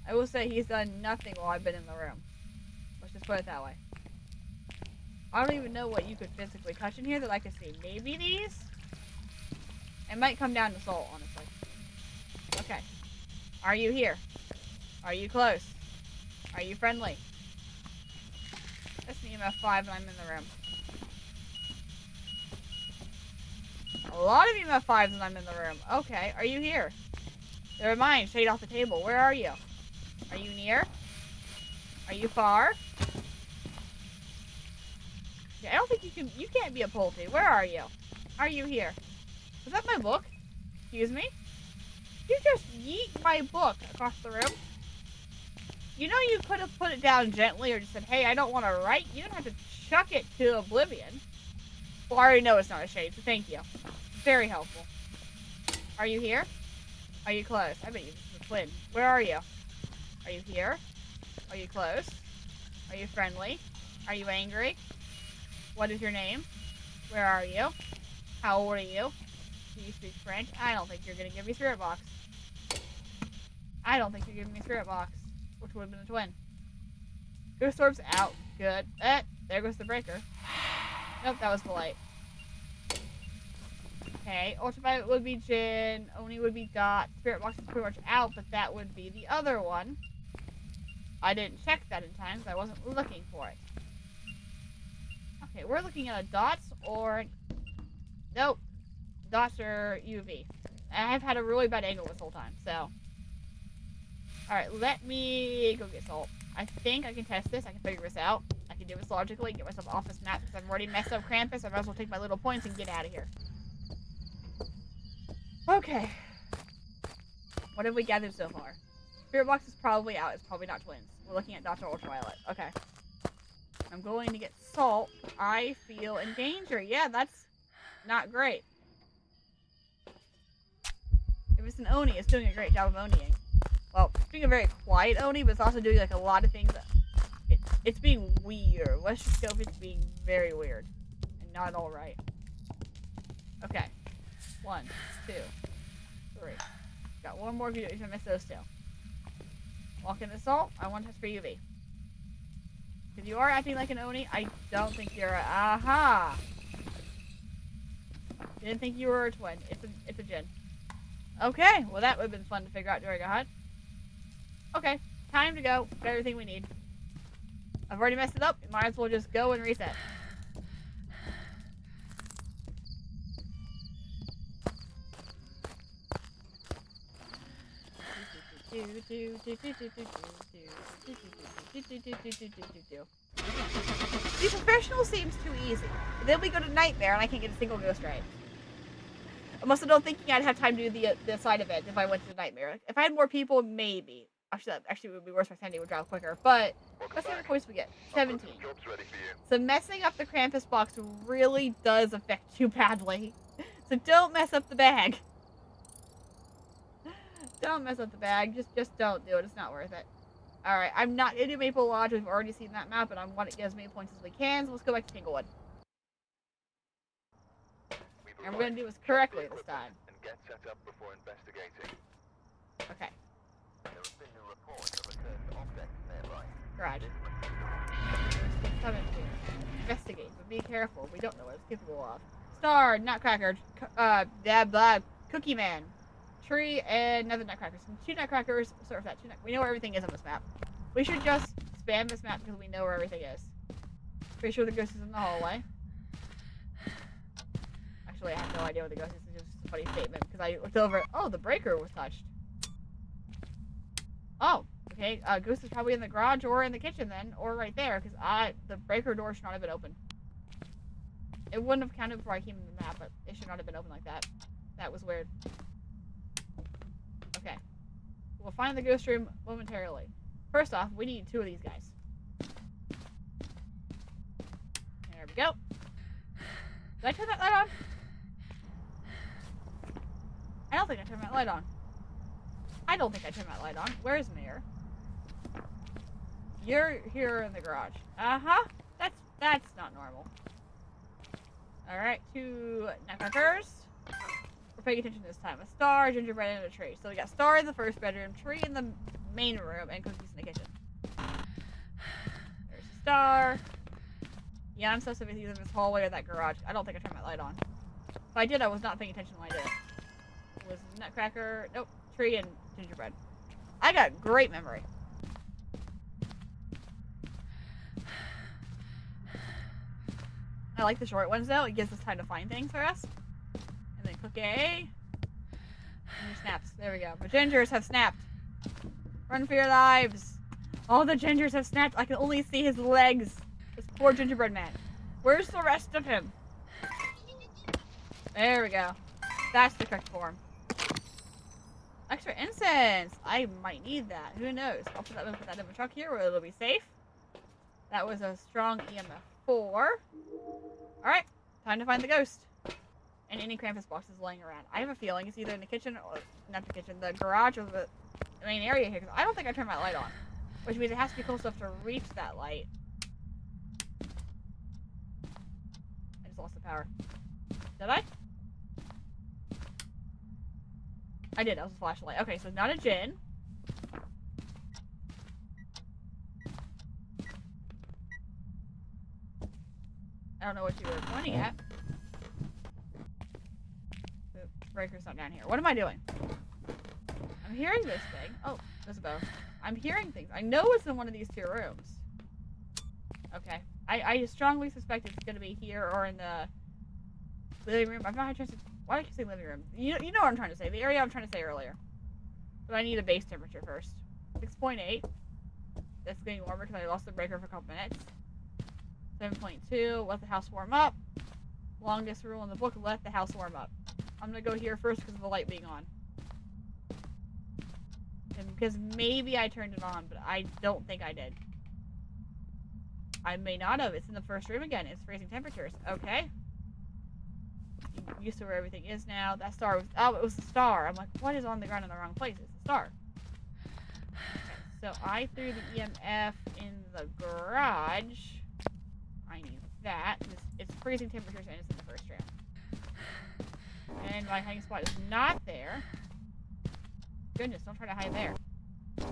Speaker 2: I will say he's done nothing while I've been in the room. Let's just put it that way. I don't even know what you could physically touch in here that I could see. Maybe these? It might come down to soul, honestly. Okay. Are you here? Are you close? Are you friendly? That's an EMF 5 and I'm in the room. A lot of EMF 5s and I'm in the room. Okay, are you here? Never mind, shade off the table. Where are you? Are you near? Are you far? Yeah, I don't think you can't be a Pulte. Where are you? Are you here? Was that my book? Excuse me? You just yeet my book across the room. You know you could have put it down gently or just said, hey, I don't want to write. You don't have to chuck it to oblivion. Well, I already know it's not a shade, so thank you. Very helpful. Are you here? Are you close? I bet you this is a twin. Where are you? Are you here? Are you close? Are you friendly? Are you angry? What is your name? Where are you? How old are you? Do you speak French? I don't think you're going to give me spirit box. I don't think you're giving me a spirit box, which would have been a twin. Ghost orb's out. Good. There goes the breaker. Nope, that was the light. Okay, ultraviolet would be Jin, Oni would be Dot, spirit box is pretty much out, but that would be the other one. I didn't check that in time because I wasn't looking for it. Okay, we're looking at a Dots or... Nope. Dots or UV. I've had a really bad angle this whole time, so... Alright, let me go get Salt. I think I can test this. I can figure this out. I can do this logically, get myself off this map because I've already messed up Krampus. I might as well take my little points and get out of here. Okay. What have we gathered so far? Spirit box is probably out. It's probably not twins. We're looking at Dr. Ultraviolet. Okay. I'm going to get Salt. I feel in danger. Yeah, that's not great. If it's an Oni, it's doing a great job of Oniing. Well, it's being a very quiet Oni, but it's also doing like a lot of things that... It's being weird. Let's just go if it's being very weird. And not alright. Okay. 1, 2, 3. Got one more view if I miss those two. Walk in the Salt. I want to test for UV. If you are acting like an Oni, I don't think you're a... Aha! Didn't think you were a twin. It's a Jin. Okay, well that would have been fun to figure out during a hunt. Okay, time to go. Got everything we need. I've already messed it up. Might as well just go and reset. See, professional seems too easy. Then we go to Nightmare and I can't get a single ghost right. I must have been thinking I'd have time to do the side event if I went to Nightmare. If I had more people, maybe. Actually, it would be worse. My sanity would drop quicker. But let's see how many points we get. 17. So messing up the Krampus box really does affect you badly. So don't mess up the bag. Don't mess up the bag. Just don't do it. It's not worth it. Alright, I'm not into Maple Lodge. We've already seen that map, and I want to get as many points as we can. So let's go back to Tanglewood. And we're going to do this correctly this time.
Speaker 1: And get set up before investigating.
Speaker 2: Okay.
Speaker 1: There have been new reports of returned objects nearby.
Speaker 2: Garage. Investigate, but be careful. We don't know what it's capable of. Star, Nutcracker, Cookie Man, Tree, and another Nutcracker. So 2 Nutcrackers. Sorry for that. We know where everything is on this map. We should just spam this map because we know where everything is. Pretty sure the ghost is in the hallway. Actually, I have no idea what the ghost is. It's just a funny statement because I looked over. Oh, the breaker was touched. Oh, okay. Ghost is probably in the garage or in the kitchen then, or right there, because the breaker door should not have been open. It wouldn't have counted before I came in the map, but it should not have been open like that. That was weird. Okay. We'll find the ghost room momentarily. First off, we need 2 of these guys. There we go. Did I turn that light on? I don't think I turned that light on. I don't think I turned that light on. Where's Mayor? You're here in the garage. Uh-huh. That's not normal. Alright, 2 Nutcrackers. We're paying attention this time. A star, gingerbread, and a tree. So we got star in the first bedroom, tree in the main room, and cookies in the kitchen. There's a star. Yeah, I'm so sick of either this hallway or that garage. I don't think I turned my light on. If I did, I was not paying attention when I did it. Was Nutcracker? Nope. Tree and gingerbread. I got great memory. I like the short ones though. It gives us time to find things for us. And then click A. And he snaps. There we go. The gingers have snapped. Run for your lives. All the gingers have snapped. I can only see his legs. This poor gingerbread man. Where's the rest of him? There we go. That's the correct form. Extra incense. I might need that. Who knows? I'll put that in the truck here where it'll be safe. That was a strong EMF 4. Alright. Time to find the ghost. And any Krampus boxes laying around. I have a feeling it's either in the kitchen or... Not the kitchen. The garage or the main area here. Because I don't think I turned my light on. Which means it has to be close enough to reach that light. I just lost the power. Did I? I did. That was a flashlight. Okay, so not a Jinn. don't know what you were pointing at. The breaker's not down here. What am I doing? I'm hearing this thing. Oh, there's a bow. I'm hearing things. I know it's in one of these 2 rooms. Okay. I strongly suspect it's going to be here or in the living room. I've not had a chance to... Why did I keep saying living room? You know what I'm trying to say. The area I'm trying to say earlier. But I need a base temperature first. 6.8. That's getting warmer because I lost the breaker for a couple minutes. 7.2. Let the house warm up. Longest rule in the book, let the house warm up. I'm going to go here first because of the light being on. And because maybe I turned it on, but I don't think I did. I may not have. It's in the first room again. It's freezing temperatures. Okay. I'm used to where everything is now. That star was... Oh, it was a star. I'm like, what is on the ground in the wrong place? It's a star. Okay, so I threw the EMF in the garage. I need that. It's freezing temperatures and it's in the first room. And my hiding spot is not there. Goodness, don't try to hide there.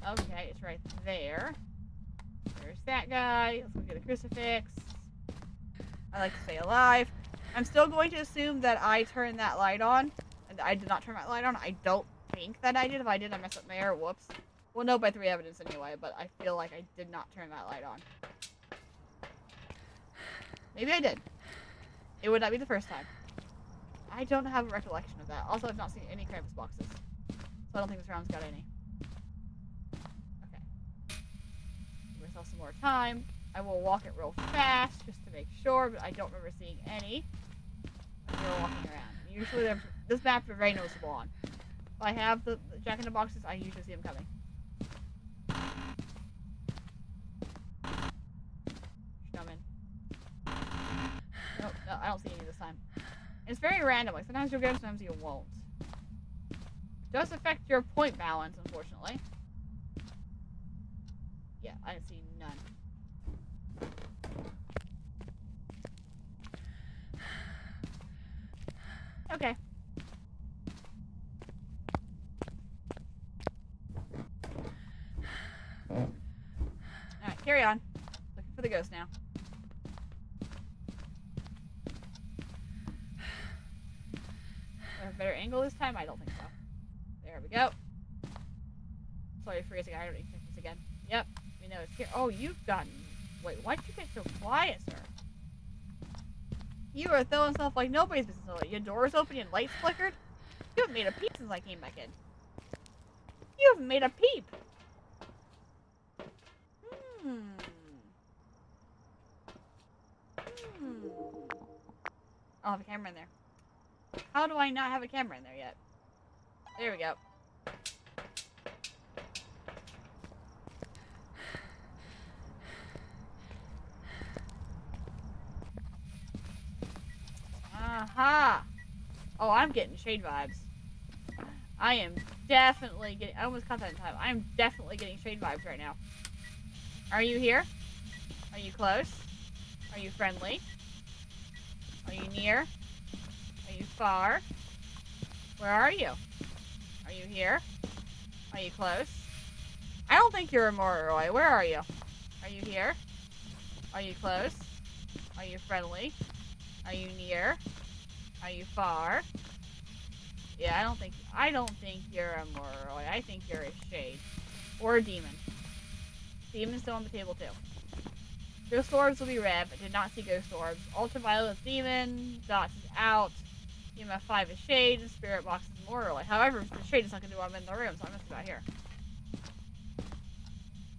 Speaker 2: Okay, it's right there. There's that guy. Let's go get a crucifix. I like to stay alive. I'm still going to assume that I turned that light on. I did not turn that light on. I don't think that I did. If I did, I messed up there. Whoops. We'll know by 3 evidence anyway, but I feel like I did not turn that light on. Maybe I did. It would not be the first time. I don't have a recollection of that. Also, I've not seen any Krampus boxes. So I don't think this round's got any. Okay. Give myself some more time. I will walk it real fast just to make sure, but I don't remember seeing any. They're walking around. Usually, this map is very noticeable on. If I have the Jack-in-the-Boxes, I usually see them coming. Come in. Nope, no, I don't see any this time. It's very random. Like, sometimes you'll get them, sometimes you won't. It does affect your point balance, unfortunately. Yeah, I didn't see none. Okay. Alright, carry on. Looking for the ghost now. A better angle this time? I don't think so. There we go. Sorry for freezing. I don't need to check this again. Yep. We know it's here. Oh, you've gotten... Wait, why did you get so quiet, sir? You were throwing stuff like nobody's business. Your doors open and lights flickered. You haven't made a peep since I came back in. You haven't made a peep. I'll have a camera in there. How do I not have a camera in there yet? There we go. Aha! Oh, I'm getting shade vibes. I am definitely getting... I almost caught that in time. I am definitely getting shade vibes right now. Are you here? Are you close? Are you friendly? Are you near? Are you far? Where are you? Are you here? Are you close? I don't think you're a Moroi. Where are you? Are you here? Are you close? Are you friendly? Are you near? Are you far? Yeah, I don't think you're a Moroi. I think you're a shade. Or a demon. Demon's still on the table too. Ghost orbs will be red, but did not see ghost orbs. Ultraviolet is demon, dots is out, EMF 5 is shade, and spirit box is Moroi. However, the shade is not going to do what I'm in the room, so I'm just about here.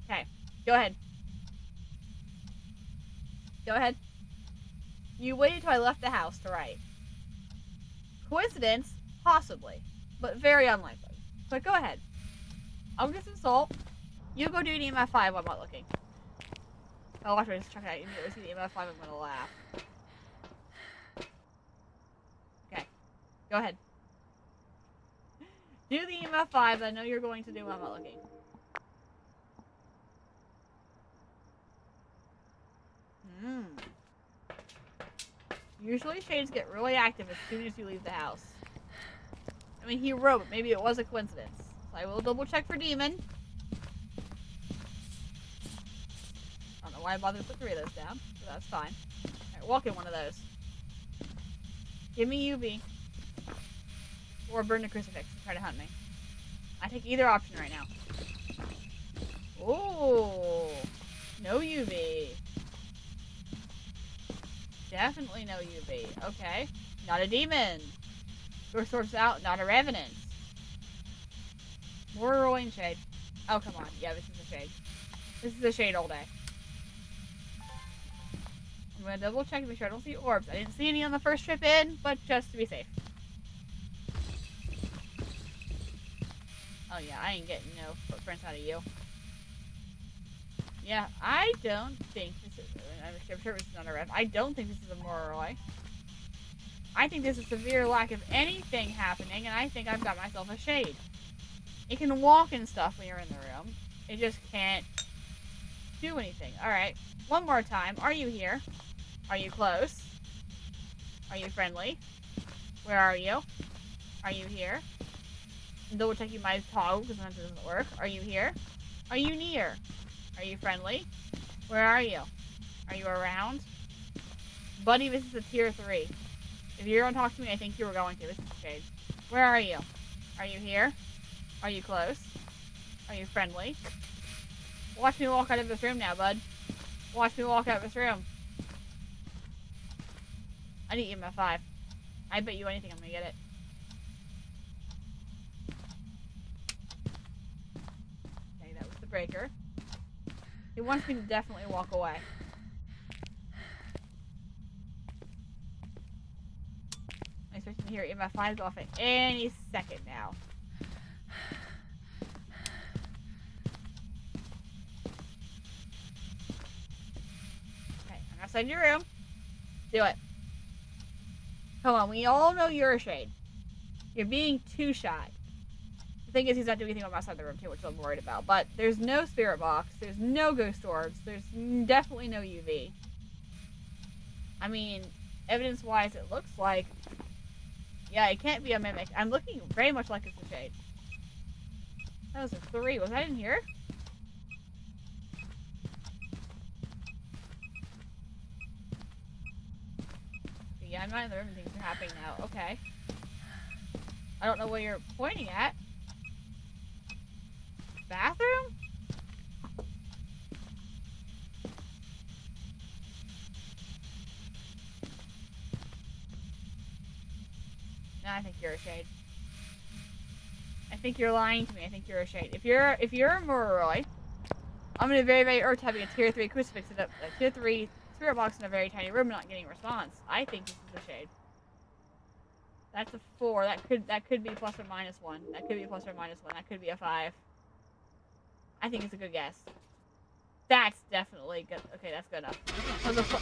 Speaker 2: Okay, go ahead. Go ahead. You waited till I left the house to write. Coincidence? Possibly. But very unlikely. But go ahead. I'll get some salt. You go do an EMF 5 while I'm not looking. Oh, watch me just check it out. You immediately see the EMF 5, I'm gonna laugh. Okay. Go ahead. Do the EMF 5 I know you're going to do while I'm not looking. Usually shades get really active as soon as you leave the house. I mean, he wrote, but maybe it was a coincidence. So I will double check for demon. I don't know why I bothered to put 3 of those down, but that's fine. Alright, Walk in one of those. Give me UV. Or burn the crucifix and try to hunt me. I take either option right now. Ooh. No UV. Definitely no UV. Okay. Not a demon. Your sword's out, not a revenant. More rolling shade. Oh, come on. Yeah, this is a shade. This is a shade all day. I'm gonna double check to make sure I don't see orbs. I didn't see any on the first trip in, but just to be safe. Oh yeah, I ain't getting no footprints out of you. Yeah, I don't think this is... I'm sure this is not a ref. I don't think this is a Moroi. I think there's a severe lack of anything happening, and I think I've got myself a shade. It can walk and stuff when you're in the room. It just can't do anything. Alright, one more time. Are you here? Are you close? Are you friendly? Where are you? Are you here? Double checking my toggle because sometimes it doesn't work. Are you here? Are you near? Are you friendly? Where are you? Are you around? Buddy, this is a tier 3. If you don't talk to me, I think you were going to. This is shade. Where are you? Are you here? Are you close? Are you friendly? Watch me walk out of this room now, bud. Watch me walk out of this room. I need EMF 5. I bet you anything I'm gonna get it. Okay, that was the breaker. He wants me to definitely walk away. I'm expecting to hear EMF 5 go off at any second now. Okay, I'm outside your room. Do it. Come on, we all know you're a shade. You're being too shy. The thing is, he's not doing anything outside the room too, which I'm worried about. But there's no spirit box. There's no ghost orbs. There's definitely no UV. I mean, evidence-wise, it looks like... Yeah, it can't be a mimic. I'm looking very much like it's a shade. That was a 3. Was that in here? Yeah, I'm not in the room and things are happening now. Okay. I don't know what you're pointing at. Bathroom? No, I think you're a shade. I think you're lying to me. I think you're a shade. If you're a Moroi, I'm gonna very urge having a tier 3 crucifix in a tier 3 spirit box in a very tiny room and not getting a response. I think this is a shade. That's a 4. That could be plus or minus 1. That could be plus or minus 1. That could be a 5. I think it's a good guess. That's definitely good. Okay, that's good enough.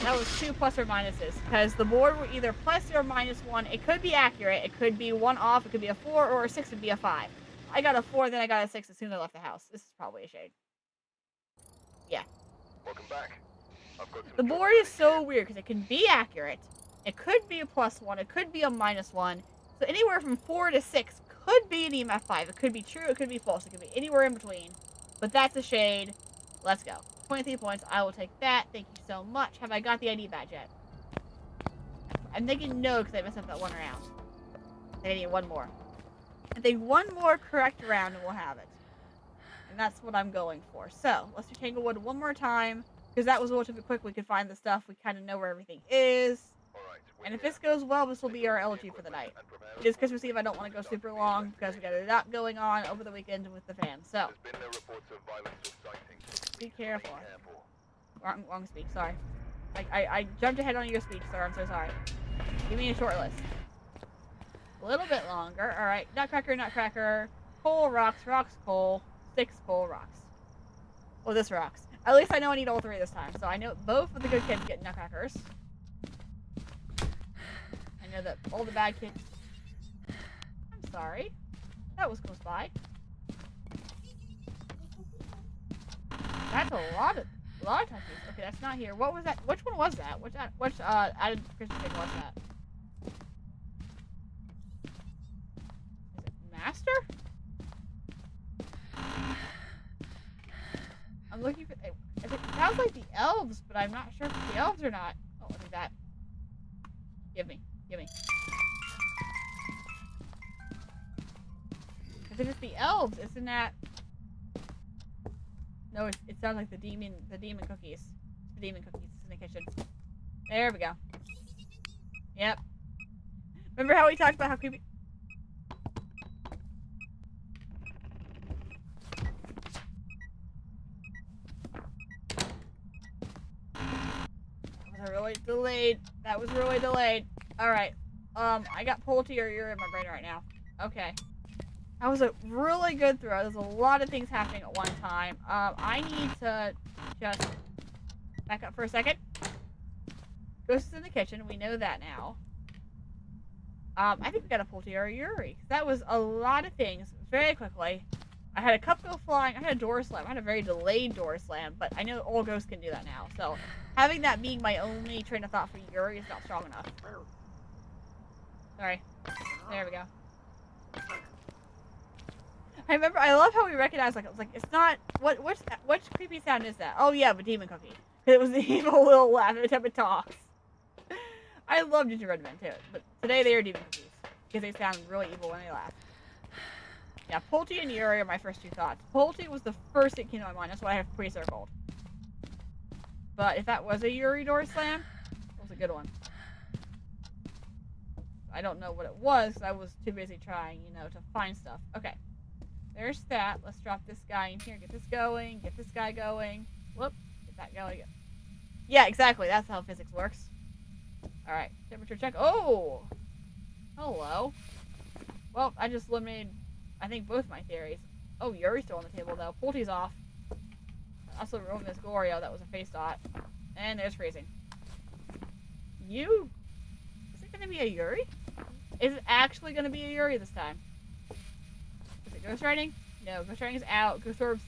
Speaker 2: That was 2 plus or minuses because the board were either plus or minus 1. It could be accurate. It could be 1 off. It could be a 4 or a 6 would be a 5. I got a 4, then I got a 6 as soon as I left the house. This is probably a shade. Yeah.
Speaker 1: Welcome back. I've got some
Speaker 2: The board is so weird because it can be accurate. It could be a plus 1. It could be a minus 1. So anywhere from 4 to 6 could be an EMF 5. It could be true. It could be false. It could be anywhere in between. But that's a shade. Let's go. 23 points. I will take that. Thank you so much. Have I got the ID badge yet? I'm thinking no because I messed up that one round. I need one more. I think one more correct round and we'll have it. And that's what I'm going for. So, let's do Tanglewood one more time. Because that was relatively quick. We could find the stuff. We kind of know where everything is. And if this goes well, this will be our elegy for the night. It is Christmas Eve. I don't want to go super long because we got a lot going on over the weekend with the fans. So, be careful. Wrong speech. Sorry. I jumped ahead on your speech, sir. I'm so sorry. Give me a short list. A little bit longer. All right. Nutcracker, nutcracker. Coal, rocks, rocks, coal. 6 coal, rocks. Well, this rocks. At least I know I need all 3 this time. So I know both of the good kids get nutcrackers. I know that all the bad kids... I'm sorry. That was close by. That's a lot of touches. Okay, that's not here. What was that? Which one was that? Which added Christmas thing was that? Is it Master? I'm looking for... It sounds like the elves, but I'm not sure if it's the elves or not. Oh, look at that. Give me. Give me. Because if it's the elves, isn't that... No, it sounds like the demon cookies. It's the demon cookies. It's in the kitchen. There we go. Yep. Remember how we talked about how creepy... That was really delayed. That was really delayed. Alright. I got Polty or you're in my brain right now. Okay. That was a really good throw. There's a lot of things happening at one time. I need to just back up for a second. Ghost is in the kitchen. We know that now. I think we got a Polty or a Yuri. That was a lot of things very quickly. I had a cup go flying. I had a door slam. I had a very delayed door slam, but I know all ghosts can do that now. So having that being my only train of thought for Yuri is not strong enough. Sorry. There we go. I love how we recognized, like, it was like, it's not, which creepy sound is that? Oh yeah, the demon cookie. It was the evil little laugh every time it talks. I love gingerbread men too, but today they are demon cookies. Because they sound really evil when they laugh. Yeah, Polty and Yuri are my first two thoughts. Polty was the first that came to my mind, that's why I have pre-circled. But if that was a Yuri door slam, it was a good one. I don't know what it was, I was too busy trying, you know, to find stuff. Okay. There's that. Let's drop this guy in here. Get this going. Get this guy going. Whoop. Get that going. Yeah, exactly. That's how physics works. Alright. Temperature check. Oh! Hello. Well, I just eliminated, I think, both my theories. Oh, Yuri's still on the table, though. Polty's off. I also ruined this Gorio. That was a face dot. And there's freezing. You... Is it going to be a Yuri? Is it actually going to be a Yuri this time? Is it Ghost Riding? No, Ghost Riding is out. Ghost Orbs...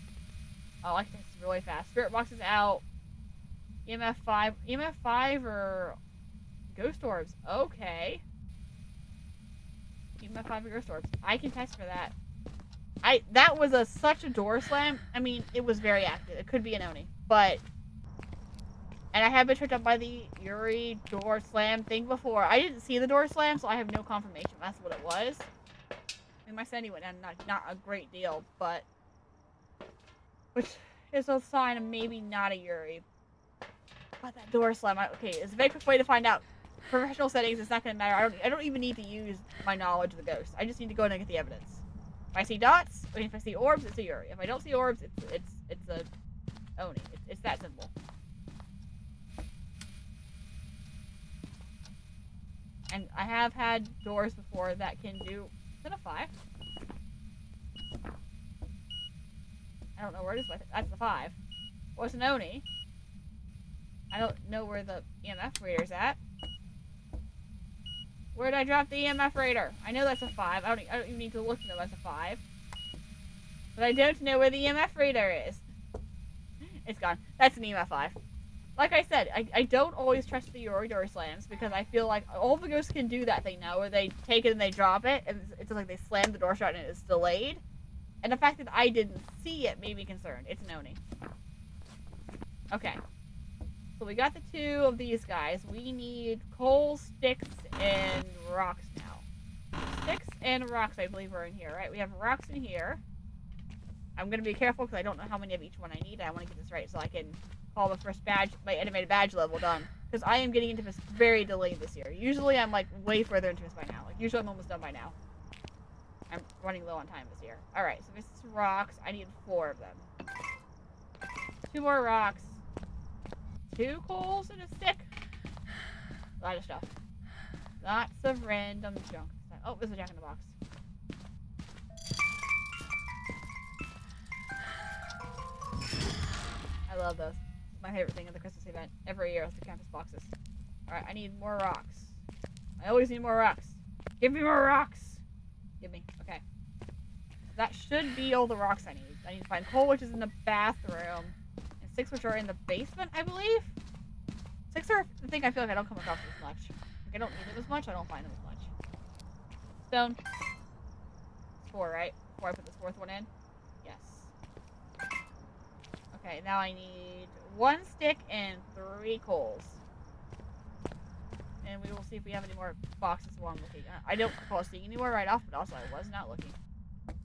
Speaker 2: Oh, I like this really fast. Spirit Box is out. EMF 5. EMF 5 or... Ghost Orbs. Okay. EMF 5 or Ghost Orbs. I can test for that. That was such a door slam. I mean, it was very active. It could be an Oni. But... And I have been tricked up by the Yuri door slam thing before. I didn't see the door slam, so I have no confirmation that's what it was. I mean, my sanity went down not a great deal, but... Which is a sign of maybe not a Yuri. But that door slam, okay, it's a very quick way to find out. Professional settings, it's not going to matter. I don't even need to use my knowledge of the ghost. I just need to go in and get the evidence. If I see dots, I mean, if I see orbs, it's a Yuri. If I don't see orbs, it's a Oni. It's that simple. And I have had doors before that can do... Is it a 5? I don't know where it is, but that's the 5. What's an Oni? I don't know where the EMF reader's at. Where did I drop the EMF reader? I know that's a 5. I don't even need to look to know that's a 5. But I don't know where the EMF reader is. It's gone. That's an EMF 5. Like I said, I don't always trust the Yuri door slams because I feel like all the ghosts can do that thing now where they take it and they drop it and it's like they slam the door shut and it's delayed. And the fact that I didn't see it made me concerned. It's an Oni. Okay. So we got the 2 of these guys. We need coal, sticks, and rocks now. Sticks and rocks, I believe, are in here, right? We have rocks in here. I'm going to be careful because I don't know how many of each one I need. I want to get this right so I can call the first badge, my animated badge level done. Because I am getting into this very delayed this year. Usually I'm like way further into this by now. Like usually I'm almost done by now. I'm running low on time this year. Alright, so this is rocks. I need 4 of them. 2 more rocks. 2 coals and a stick. A lot of stuff. Lots of random junk. Oh, there's a jack in the box. I love those. It's my favorite thing of the Christmas event. Every year with the campus boxes. Alright, I need more rocks. I always need more rocks. Give me more rocks! Give me. Okay. That should be all the rocks I need. I need to find coal, which is in the bathroom. And 6 which are in the basement, I believe? 6 are the thing I feel like I don't come across as much. Like I don't need them as much, I don't find them as much. Stone. 4, right? Before I put this 4th one in? Yes. Okay, now I need 1 stick and 3 coals. And we will see if we have any more boxes while I'm looking. I don't recall seeing anywhere right off, but also I was not looking. Okay,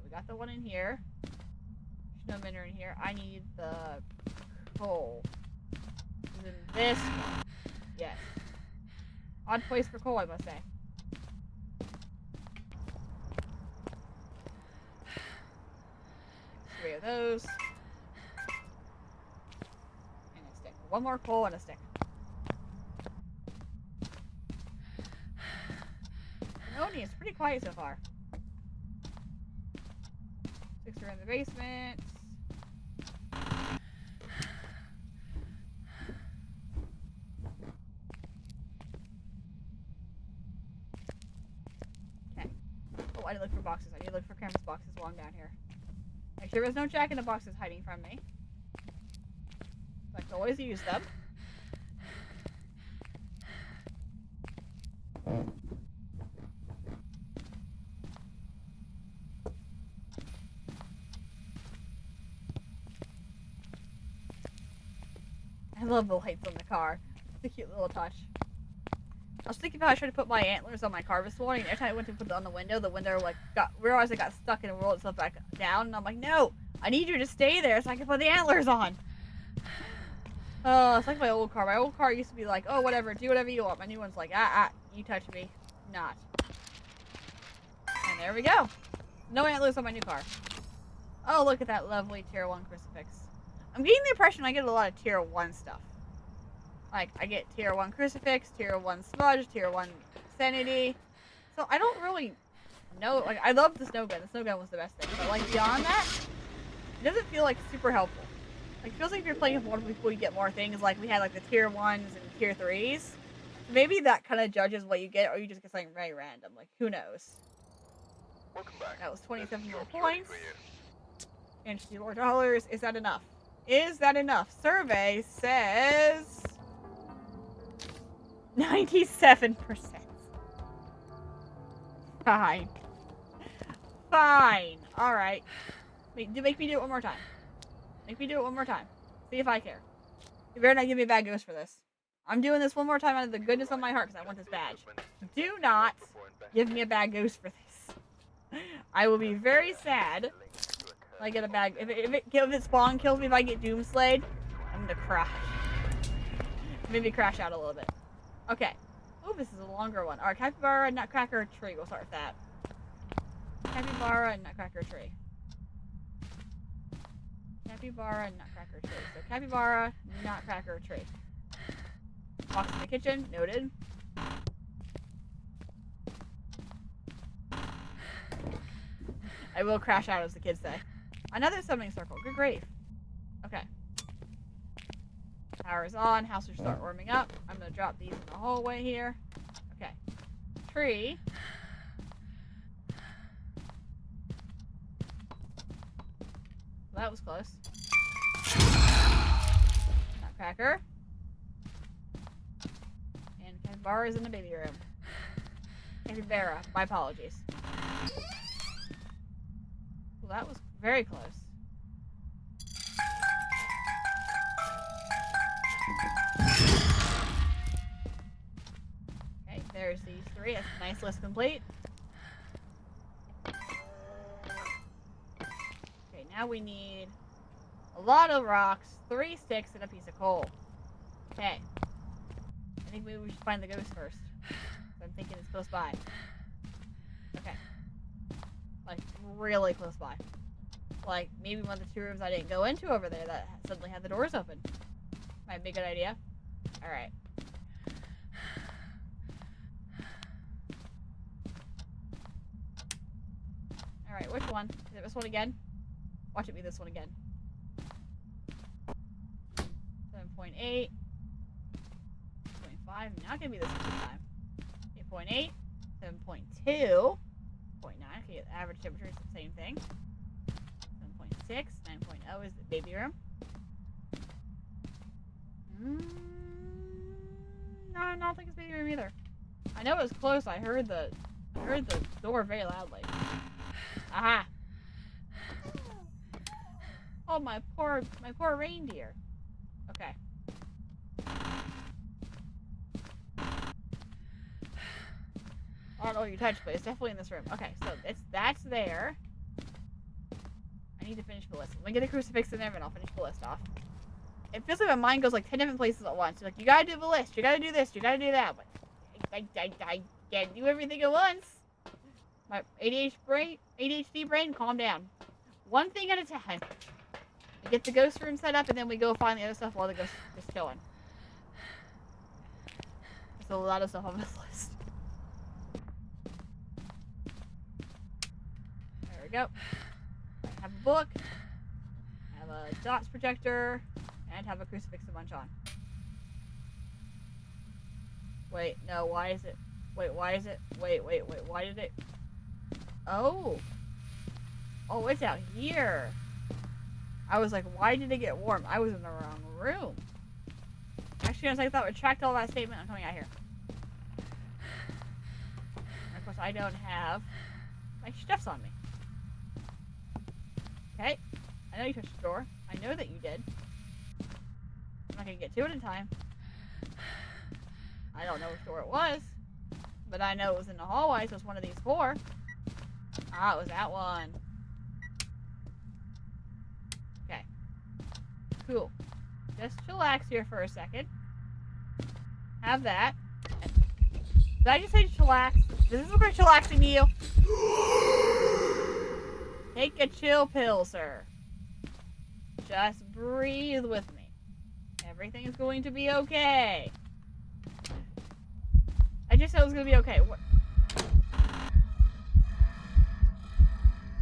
Speaker 2: we got the one in here. There's no mineral in here. I need the coal. Is in this one. Yes. Odd place for coal, I must say. 3 of those. And a stick. One more coal and a stick. Oni, it's pretty quiet so far. 6 are in the basement. Okay. Oh, I need to look for boxes. I need to look for canvas boxes while I'm down here. Make sure there's no jack in the boxes hiding from me. I can always use them. I love the lights on the car. It's a cute little touch. I was thinking about I tried to put my antlers on my car this morning, and every time I went to put it on the window like realized it got stuck and rolled itself back down, and I'm like, no, I need you to stay there so I can put the antlers on. Oh, it's like my old car. My old car used to be like, oh, whatever, do whatever you want. My new one's like, you touch me, not. And there we go. No antlers on my new car. Oh, look at that lovely tier 1 crucifix. I'm getting the impression I get a lot of tier 1 stuff. Like, I get tier 1 crucifix, tier 1 smudge, tier 1 sanity. So I don't really know. Like, I love the snow gun. The snow gun was the best thing. But, like, beyond that, it doesn't feel, like, super helpful. Like, it feels like if you're playing with multiple people, you get more things. Like, we had, like, the tier 1s and tier 3s. Maybe that kind of judges what you get, or you just get something very random. Like, who knows?
Speaker 1: Welcome back.
Speaker 2: That was 27 more
Speaker 1: Job's ready
Speaker 2: points.
Speaker 1: for you.
Speaker 2: And $64. Is that enough? Is that enough? Survey says 97%. Fine. Fine. Alright. Make me do it one more time. Make me do it one more time. See if I care. You better not give me a bad ghost for this. I'm doing this one more time out of the goodness of my heart because I want this badge. Do not give me a bad ghost for this. I will be very sad if I get a bad... If it spawn kills me, if I get doomslayed, I'm gonna crash. Maybe crash out a little bit. Okay. Oh, this is a longer one. Alright, capybara, nutcracker, tree. We'll start with that. Capybara and nutcracker tree. Capybara and nutcracker tree. So capybara, nutcracker tree. Box in the kitchen. Noted. I will crash out, as the kids say. Another summoning circle. Good grief. Okay. Power's on. House should start warming up. I'm going to drop these in the hallway here. Okay. Tree. Well, that was close. Nutcracker. And capybara is in the baby room. Capybara. My apologies. Well, that was very close. Okay, there's these 3. That's a nice list complete. Okay, now we need a lot of rocks, 3 sticks, and a piece of coal. Okay. I think maybe we should find the ghost first. I'm thinking it's close by. Okay. Like, really close by. Like, maybe one of the 2 rooms I didn't go into over there that suddenly had the doors open. Might be a good idea. Alright. Alright, which one? Is it this one again? Watch it be this one again. 7.8. 8.5. Not gonna be this one this time. 8.8. 7.2. 0.9. Okay, the average temperature is the same thing. 7.6. 9.0 is the baby room. No, I don't think it's baby room either. I know it was close. I heard the door very loudly. Aha! Oh, my poor reindeer. Okay. I don't know what you touched, but it's definitely in this room. Okay, so that's there. I need to finish the list. Let me get a crucifix in there, and I'll finish the list off. It feels like my mind goes like 10 different places at once. You're like, you gotta do the list, you gotta do this, you gotta do that. But I can't do everything at once. My ADHD brain, calm down. One thing at a time. We get the ghost room set up, and then we go find the other stuff while the ghost is chilling. There's a lot of stuff on this list. There we go. I have a book. I have a dots projector. And have a crucifix to munch on. Wait, no, why is it? Wait, why is it? Wait, why did it? Oh. Oh, it's out here. I was like, why did it get warm? I was in the wrong room. Actually, I was like, I thought retract all that statement. I'm coming out here. And of course, I don't have my stuffs on me. Okay. I know you touched the door. I know that you did. I'm not gonna get to it in time. I don't know which door it was, but I know it was in the hallway, so it's one of these four. Ah, it was that one. Okay. Cool. Just chillax here for a second. Have that. Did I just say chillax? Does this look like chillaxing to you? Take a chill pill, sir. Just breathe with me. Everything is going to be okay. I just said it was going to be okay. What?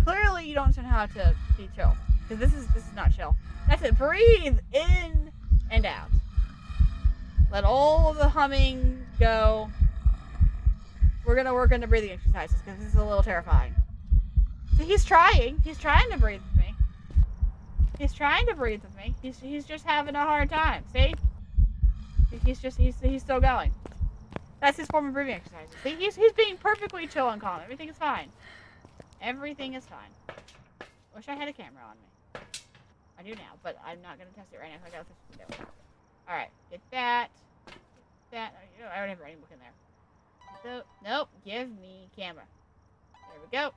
Speaker 2: Clearly, you don't know how to be chill. Because this is not chill. That's it. Breathe in and out. Let all the humming go. We're going to work on the breathing exercises because this is a little terrifying. See, he's trying. He's trying to breathe with me. He's trying to breathe with me. He's just having a hard time. See? He's still going. That's his form of breathing exercises. See? He's being perfectly chill and calm. Everything is fine. Everything is fine. Wish I had a camera on me. I do now, but I'm not gonna test it right now. So I gotta test it. All right, get that. Get that. I already have a writing book in there. So, nope. Give me camera. There we go.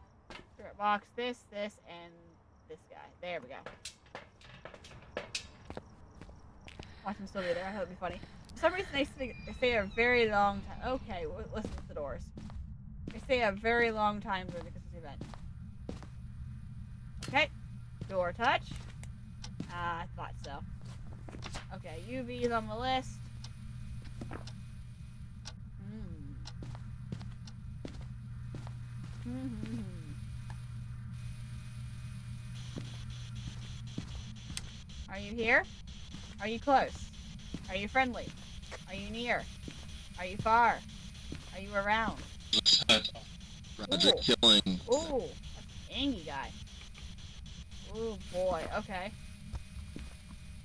Speaker 2: Spirit box. This, and this guy. There we go. Watch him still be there. I thought it'd be funny. For some reason, they stay a very long time. Okay, listen to the doors. They stay a very long time during the Christmas event. Okay, door touch. I thought so. Okay, UV's on the list. Are you here? Are you close? Are you friendly? Are you near? Are you far? Are you around?
Speaker 3: Roger, killing.
Speaker 2: Ooh, that's an angry guy. Ooh, boy. Okay.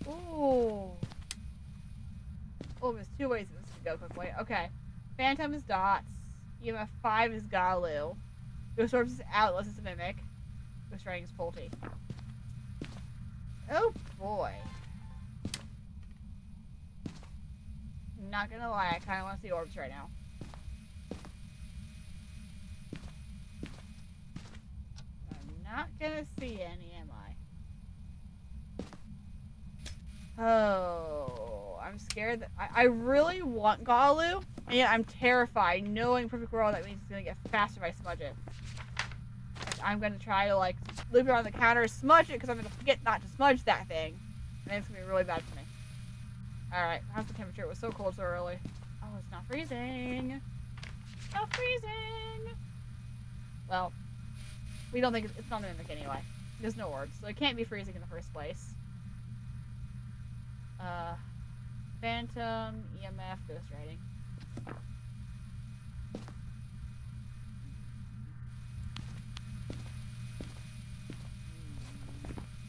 Speaker 2: Ooh. Oh, there's two ways this could go quickly. Okay. Phantom is dots. EMF 5 is Galu. Ghost Orbs is out unless it's a mimic. Ghost Writing is Pulte. Oh, boy. Not gonna lie, I kind of want to see orbs right now. I'm not gonna see any, am I? Oh, I'm scared that I really want Galu, and yet I'm terrified, knowing Perfect World that means it's gonna get faster if I smudge it. I'm gonna try to like loop it on the counter, smudge it, because I'm gonna forget not to smudge that thing, and it's gonna be really bad for me. Alright, how's the temperature? It was so cold so early. Oh, it's not freezing. Not freezing! Well, we don't think it's not a mimic anyway. There's no orbs, so it can't be freezing in the first place. Phantom, EMF, Ghost Writing.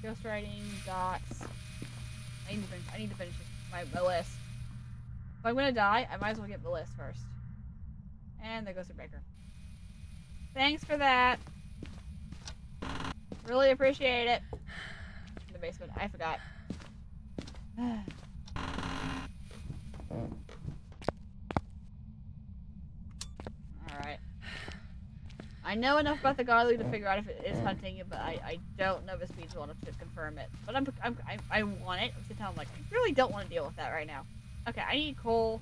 Speaker 2: Ghost Writing, dots. I need to finish my list. If I'm gonna die, I might as well get the list first. And there goes the breaker. Thanks for that. Really appreciate it. In the basement, I forgot. Alright. I know enough about the Garlu to figure out if it is hunting it, but I don't know if it speeds well enough to confirm it. But I want it. I'm sitting I'm like, I really don't want to deal with that right now. Okay, I need coal.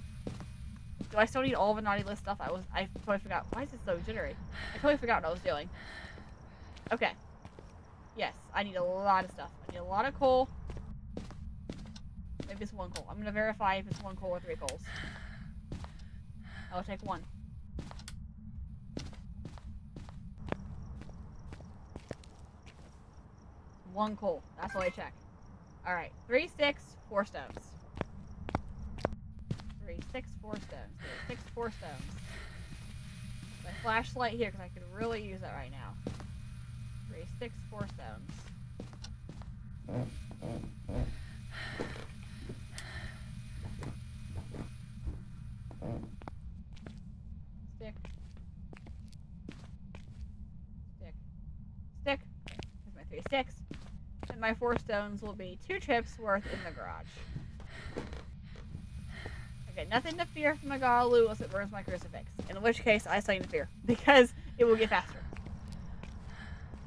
Speaker 2: Do I still need all the naughty list stuff? I totally forgot. Why is it so jittery? I totally forgot what I was doing. Okay. Yes, I need a lot of stuff. I need a lot of coal. Maybe it's 1 coal. I'm gonna verify if it's 1 coal or 3 coals. I'll take 1. One coal. That's all I check. Alright. 3 sticks, 4 stones. 3 6 4 stones. 3 6 4 stones. My flashlight here because I could really use that right now. 3 6 4 stones. Stick. Stick. Stick. Here's my 3 sticks. And my 4 stones will be 2 trips worth in the garage. Okay, nothing to fear from my Garlu unless it burns my crucifix. In which case, I still need to fear. Because it will get faster.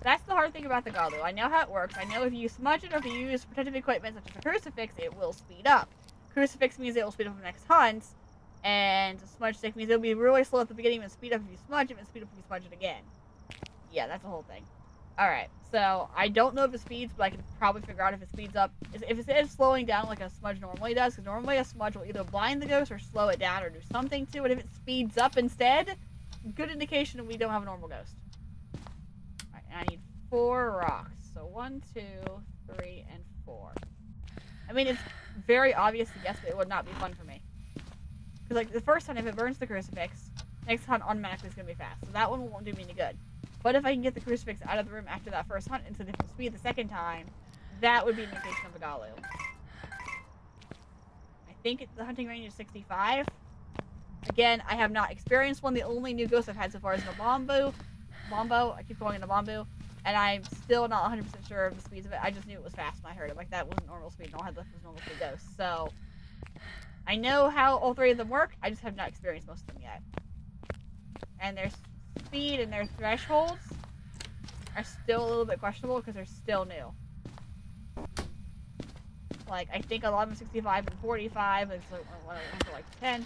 Speaker 2: That's the hard thing about the Garlu. I know how it works. I know if you smudge it or if you use protective equipment such as a crucifix, it will speed up. Crucifix means it will speed up the next hunt. And smudge stick means it'll be really slow at the beginning and speed up if you smudge it and speed up if you smudge it again. Yeah, that's the whole thing. Alright, so I don't know if it speeds, but I can probably figure out if it speeds up. If it is slowing down like a smudge normally does, because normally a smudge will either blind the ghost or slow it down or do something to it. If it speeds up instead, good indication that we don't have a normal ghost. Alright, and I need 4 rocks. So 1, 2, 3, and 4. I mean, it's very obvious to guess, but it would not be fun for me. Because, like, the first time, if it burns the crucifix, next hunt automatically is going to be fast. So that one won't do me any good. But if I can get the crucifix out of the room after that first hunt into different speed the second time, that would be an indication of a Galu. I think the hunting range is 65. Again, I have not experienced one. The only new ghost I've had so far is Nabombo. I keep calling it Nabombo. And I'm still not 100% sure of the speeds of it. I just knew it was fast when I heard it. Like, that wasn't normal speed, and all I had left was normal speed ghosts. So, I know how all 3 of them work. I just have not experienced most of them yet. And their speed and their thresholds are still a little bit questionable because they're still new. Like, I think a lot of them 65 and 45, and so one for like 10.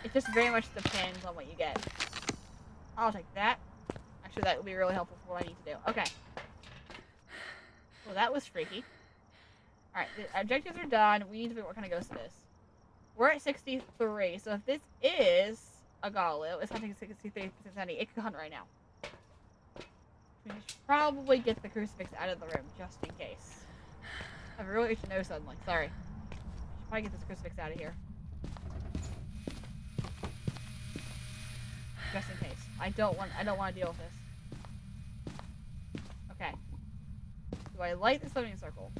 Speaker 2: It just very much depends on what you get. I'll take that. Actually, that would be really helpful for what I need to do. Okay. Well, that was freaky. Alright, the objectives are done. We need to figure out what kind of ghost it is. We're at 63, so if this is a Galu, it's hunting 63%, it can hunt right now. We should probably get the crucifix out of the room, just in case. I really need to know suddenly. Sorry. I should probably get this crucifix out of here. Just in case. I don't want to deal with this. Okay. Do I light the summoning circle?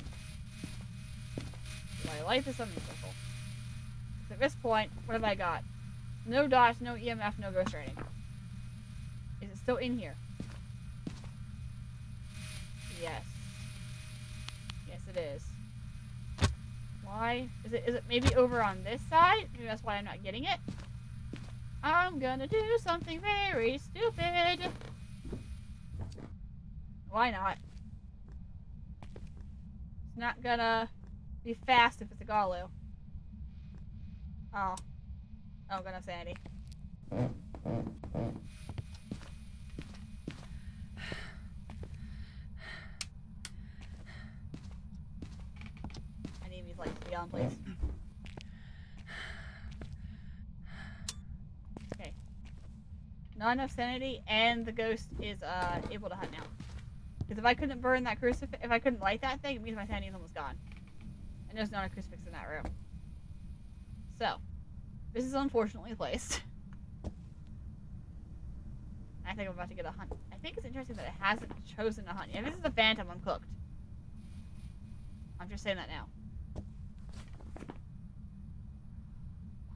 Speaker 2: Do I light the summoning circle? At this point, what have I got? No dots, no EMF, no ghost rating. Is it still in here? Yes. Yes, it is. Why? Is it maybe over on this side? Maybe that's why I'm not getting it? I'm gonna do something very stupid. Why not? It's not gonna be fast if it's a Galu. Oh. Oh, goodness, Sandy. I need these lights to be on, please. Okay. Not enough sanity, and the ghost is able to hunt now. Because if I couldn't burn that crucifix, if I couldn't light that thing, it means my sanity is almost gone. And there's not a crucifix in that room. So, this is unfortunately placed. I think I'm about to get a hunt. I think it's interesting that it hasn't chosen a hunt. If this is a phantom, I'm cooked. I'm just saying that now.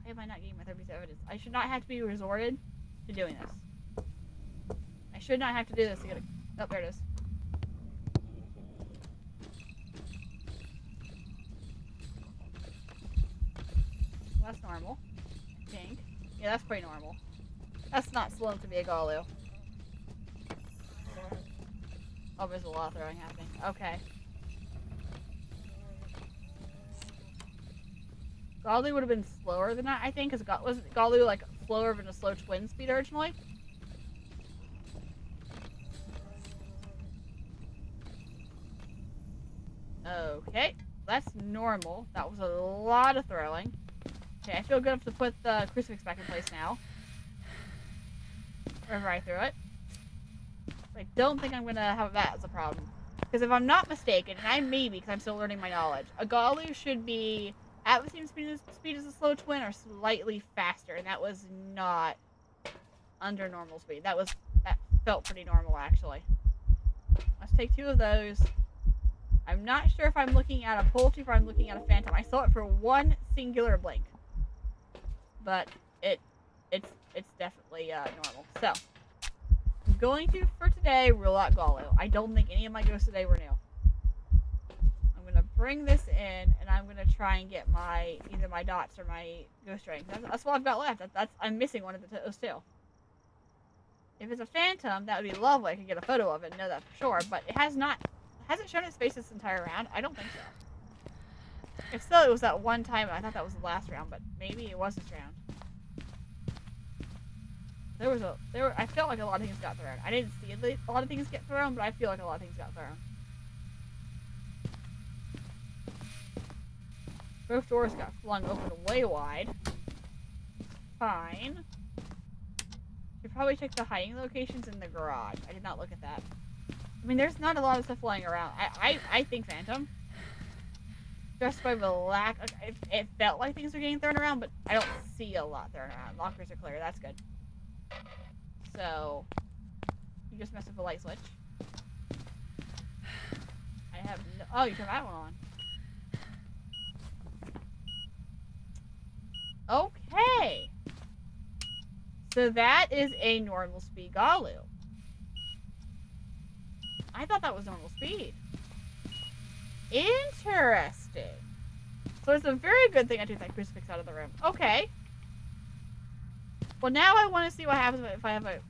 Speaker 2: Why am I not getting my third piece of evidence? I should not have to be resorted to doing this. I should not have to do this to get a... Oh, there it is. Well, that's normal. I think. Yeah, that's pretty normal. That's not slow to be a Galu. Oh, there's a lot of throwing happening. Okay. Galu would have been slower than that, I think, because was Galu like slower than a slow twin speed originally? Okay, that's normal. That was a lot of throwing. Okay, I feel good enough to put the crucifix back in place now. Wherever I threw it. I don't think I'm gonna have that as a problem. Because if I'm not mistaken, and I may be because I'm still learning my knowledge, a Galu should be at the same speed as a slow twin or slightly faster, and that was not under normal speed. That felt pretty normal, actually. Let's take 2 of those. I'm not sure if I'm looking at a poultry or I'm looking at a phantom. I saw it for one singular blink. But it's definitely normal. So, I'm going to, for today, rule out Galu. I don't think any of my ghosts today were new. I'm going to bring this in, and I'm going to try and get either my dots or my ghost ring. That's what I've got left. I'm missing one of those two. If it's a phantom, that would be lovely. I could get a photo of it and know that for sure. But it hasn't shown its face this entire round. I don't think so. If so, it was that one time. I thought that was the last round, but maybe it was this round. I felt like a lot of things got thrown. I didn't see a lot of things get thrown, but I feel like a lot of things got thrown. Both doors got flung open way wide. Fine. Should probably check the hiding locations in the garage. I did not look at that. I mean, there's not a lot of stuff flying around. I think phantom. Just by the lack of, it felt like things were getting thrown around, but I don't see a lot thrown around. Lockers are clear. That's good. So, you just messed with the light switch. I have no... Oh, you turned that one on. Okay. So that is a normal speed Galu. I thought that was normal speed. Interesting. So it's a very good thing I took that crucifix out of the room. Okay. Well, now I want to see what happens if I have a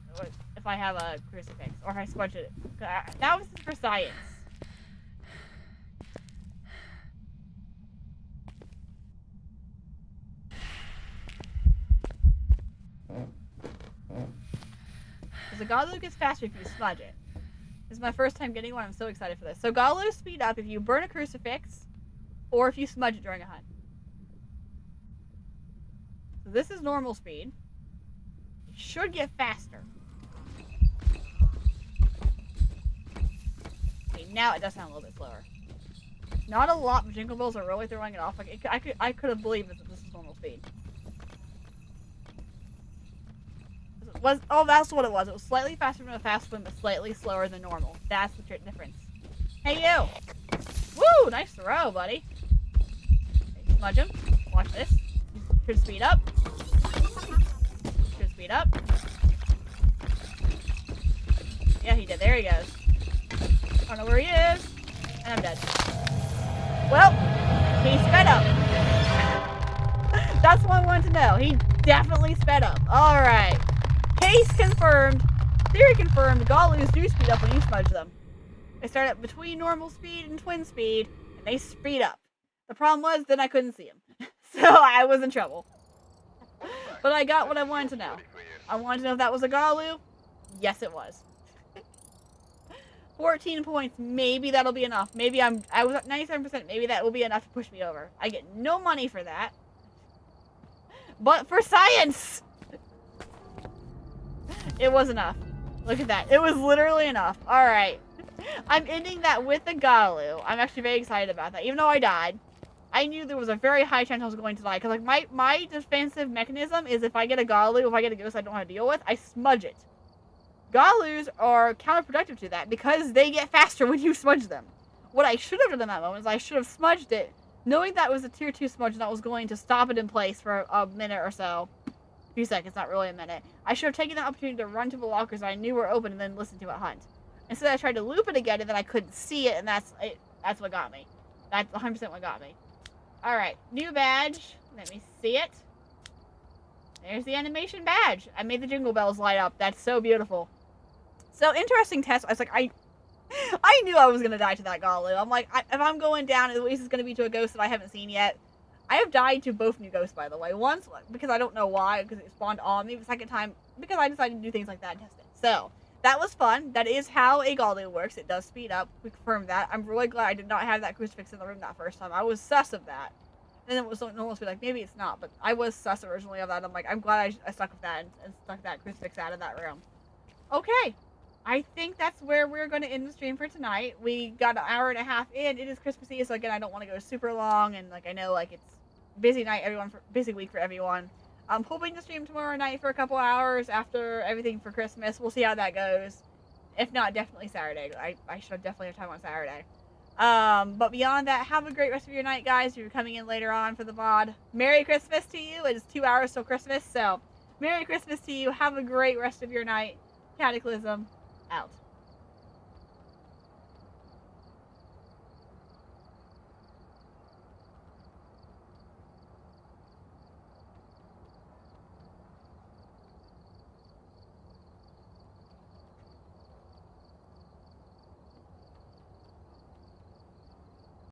Speaker 2: crucifix or if I smudge it. That was for science. Because the Galu gets faster if you smudge it. This is my first time getting one. I'm so excited for this. So Galu speed up if you burn a crucifix or if you smudge it during a hunt. So this is normal speed. It should get faster. Okay, now it does sound a little bit slower. Not a lot, but Jingle Bells are really throwing it off. Like I could have believed that this is normal speed. That's what it was. It was slightly faster than a fast swim, but slightly slower than normal. That's the difference. Hey, you! Woo! Nice throw, buddy. Okay, smudge him. Watch this. Should speed up. Should speed up. Yeah, he did. There he goes. I don't know where he is. And I'm dead. Well, he sped up. That's what I wanted to know. He definitely sped up. Alright. Case confirmed. Theory confirmed. Galus do speed up when you smudge them. They start at between normal speed and twin speed, and they speed up. The problem was, then I couldn't see them. So I was in trouble. But I got what I wanted to know. I wanted to know if that was a Galu. Yes, it was. 14 points. Maybe that'll be enough. Maybe I was at 97%. Maybe that will be enough to push me over. I get no money for that. But for science! It was enough. Look at that. It was literally enough. Alright. I'm ending that with a Galu. I'm actually very excited about that. Even though I died, I knew there was a very high chance I was going to die. Because like my defensive mechanism is if I get a Galu, if I get a ghost I don't want to deal with, I smudge it. Galus are counterproductive to that because they get faster when you smudge them. What I should have done in that moment is I should have smudged it, knowing that was a tier 2 smudge and that was going to stop it in place for a minute or so. A few seconds, not really a minute. I should have taken the opportunity to run to the lockers I knew were open and then listen to it hunt. Instead, I tried to loop it again and then I couldn't see it, and that's what got me. That's 100% what got me. Alright, new badge. Let me see it. There's the animation badge. I made the Jingle Bells light up. That's so beautiful. So, interesting test. I was like, I knew I was gonna die to that Galu. I'm like, if I'm going down, at least it's gonna be to a ghost that I haven't seen yet. I have died to both new ghosts, by the way. Once, because I don't know why, because it spawned on me. The second time, because I decided to do things like that and test it. So, that was fun. That is how a Galu works. It does speed up. We confirmed that. I'm really glad I did not have that crucifix in the room that first time. I was sus of that. And then it was almost be like, maybe it's not, but I was sus originally of that. I'm like, I'm glad I stuck with that and stuck that crucifix out of that room. Okay. I think that's where we're going to end the stream for tonight. We got an hour and a half in. It is Christmas Eve, so again, I don't want to go super long, and like I know like it's busy night, busy week for everyone. I'm hoping to stream tomorrow night for a couple hours after everything for Christmas. We'll see how that goes. If not, definitely Saturday. I should definitely have time on Saturday. But beyond that, have a great rest of your night, guys. If you're coming in later on for the VOD, Merry Christmas to you. It is 2 hours till Christmas, so Merry Christmas to you. Have a great rest of your night. Cataclysm out.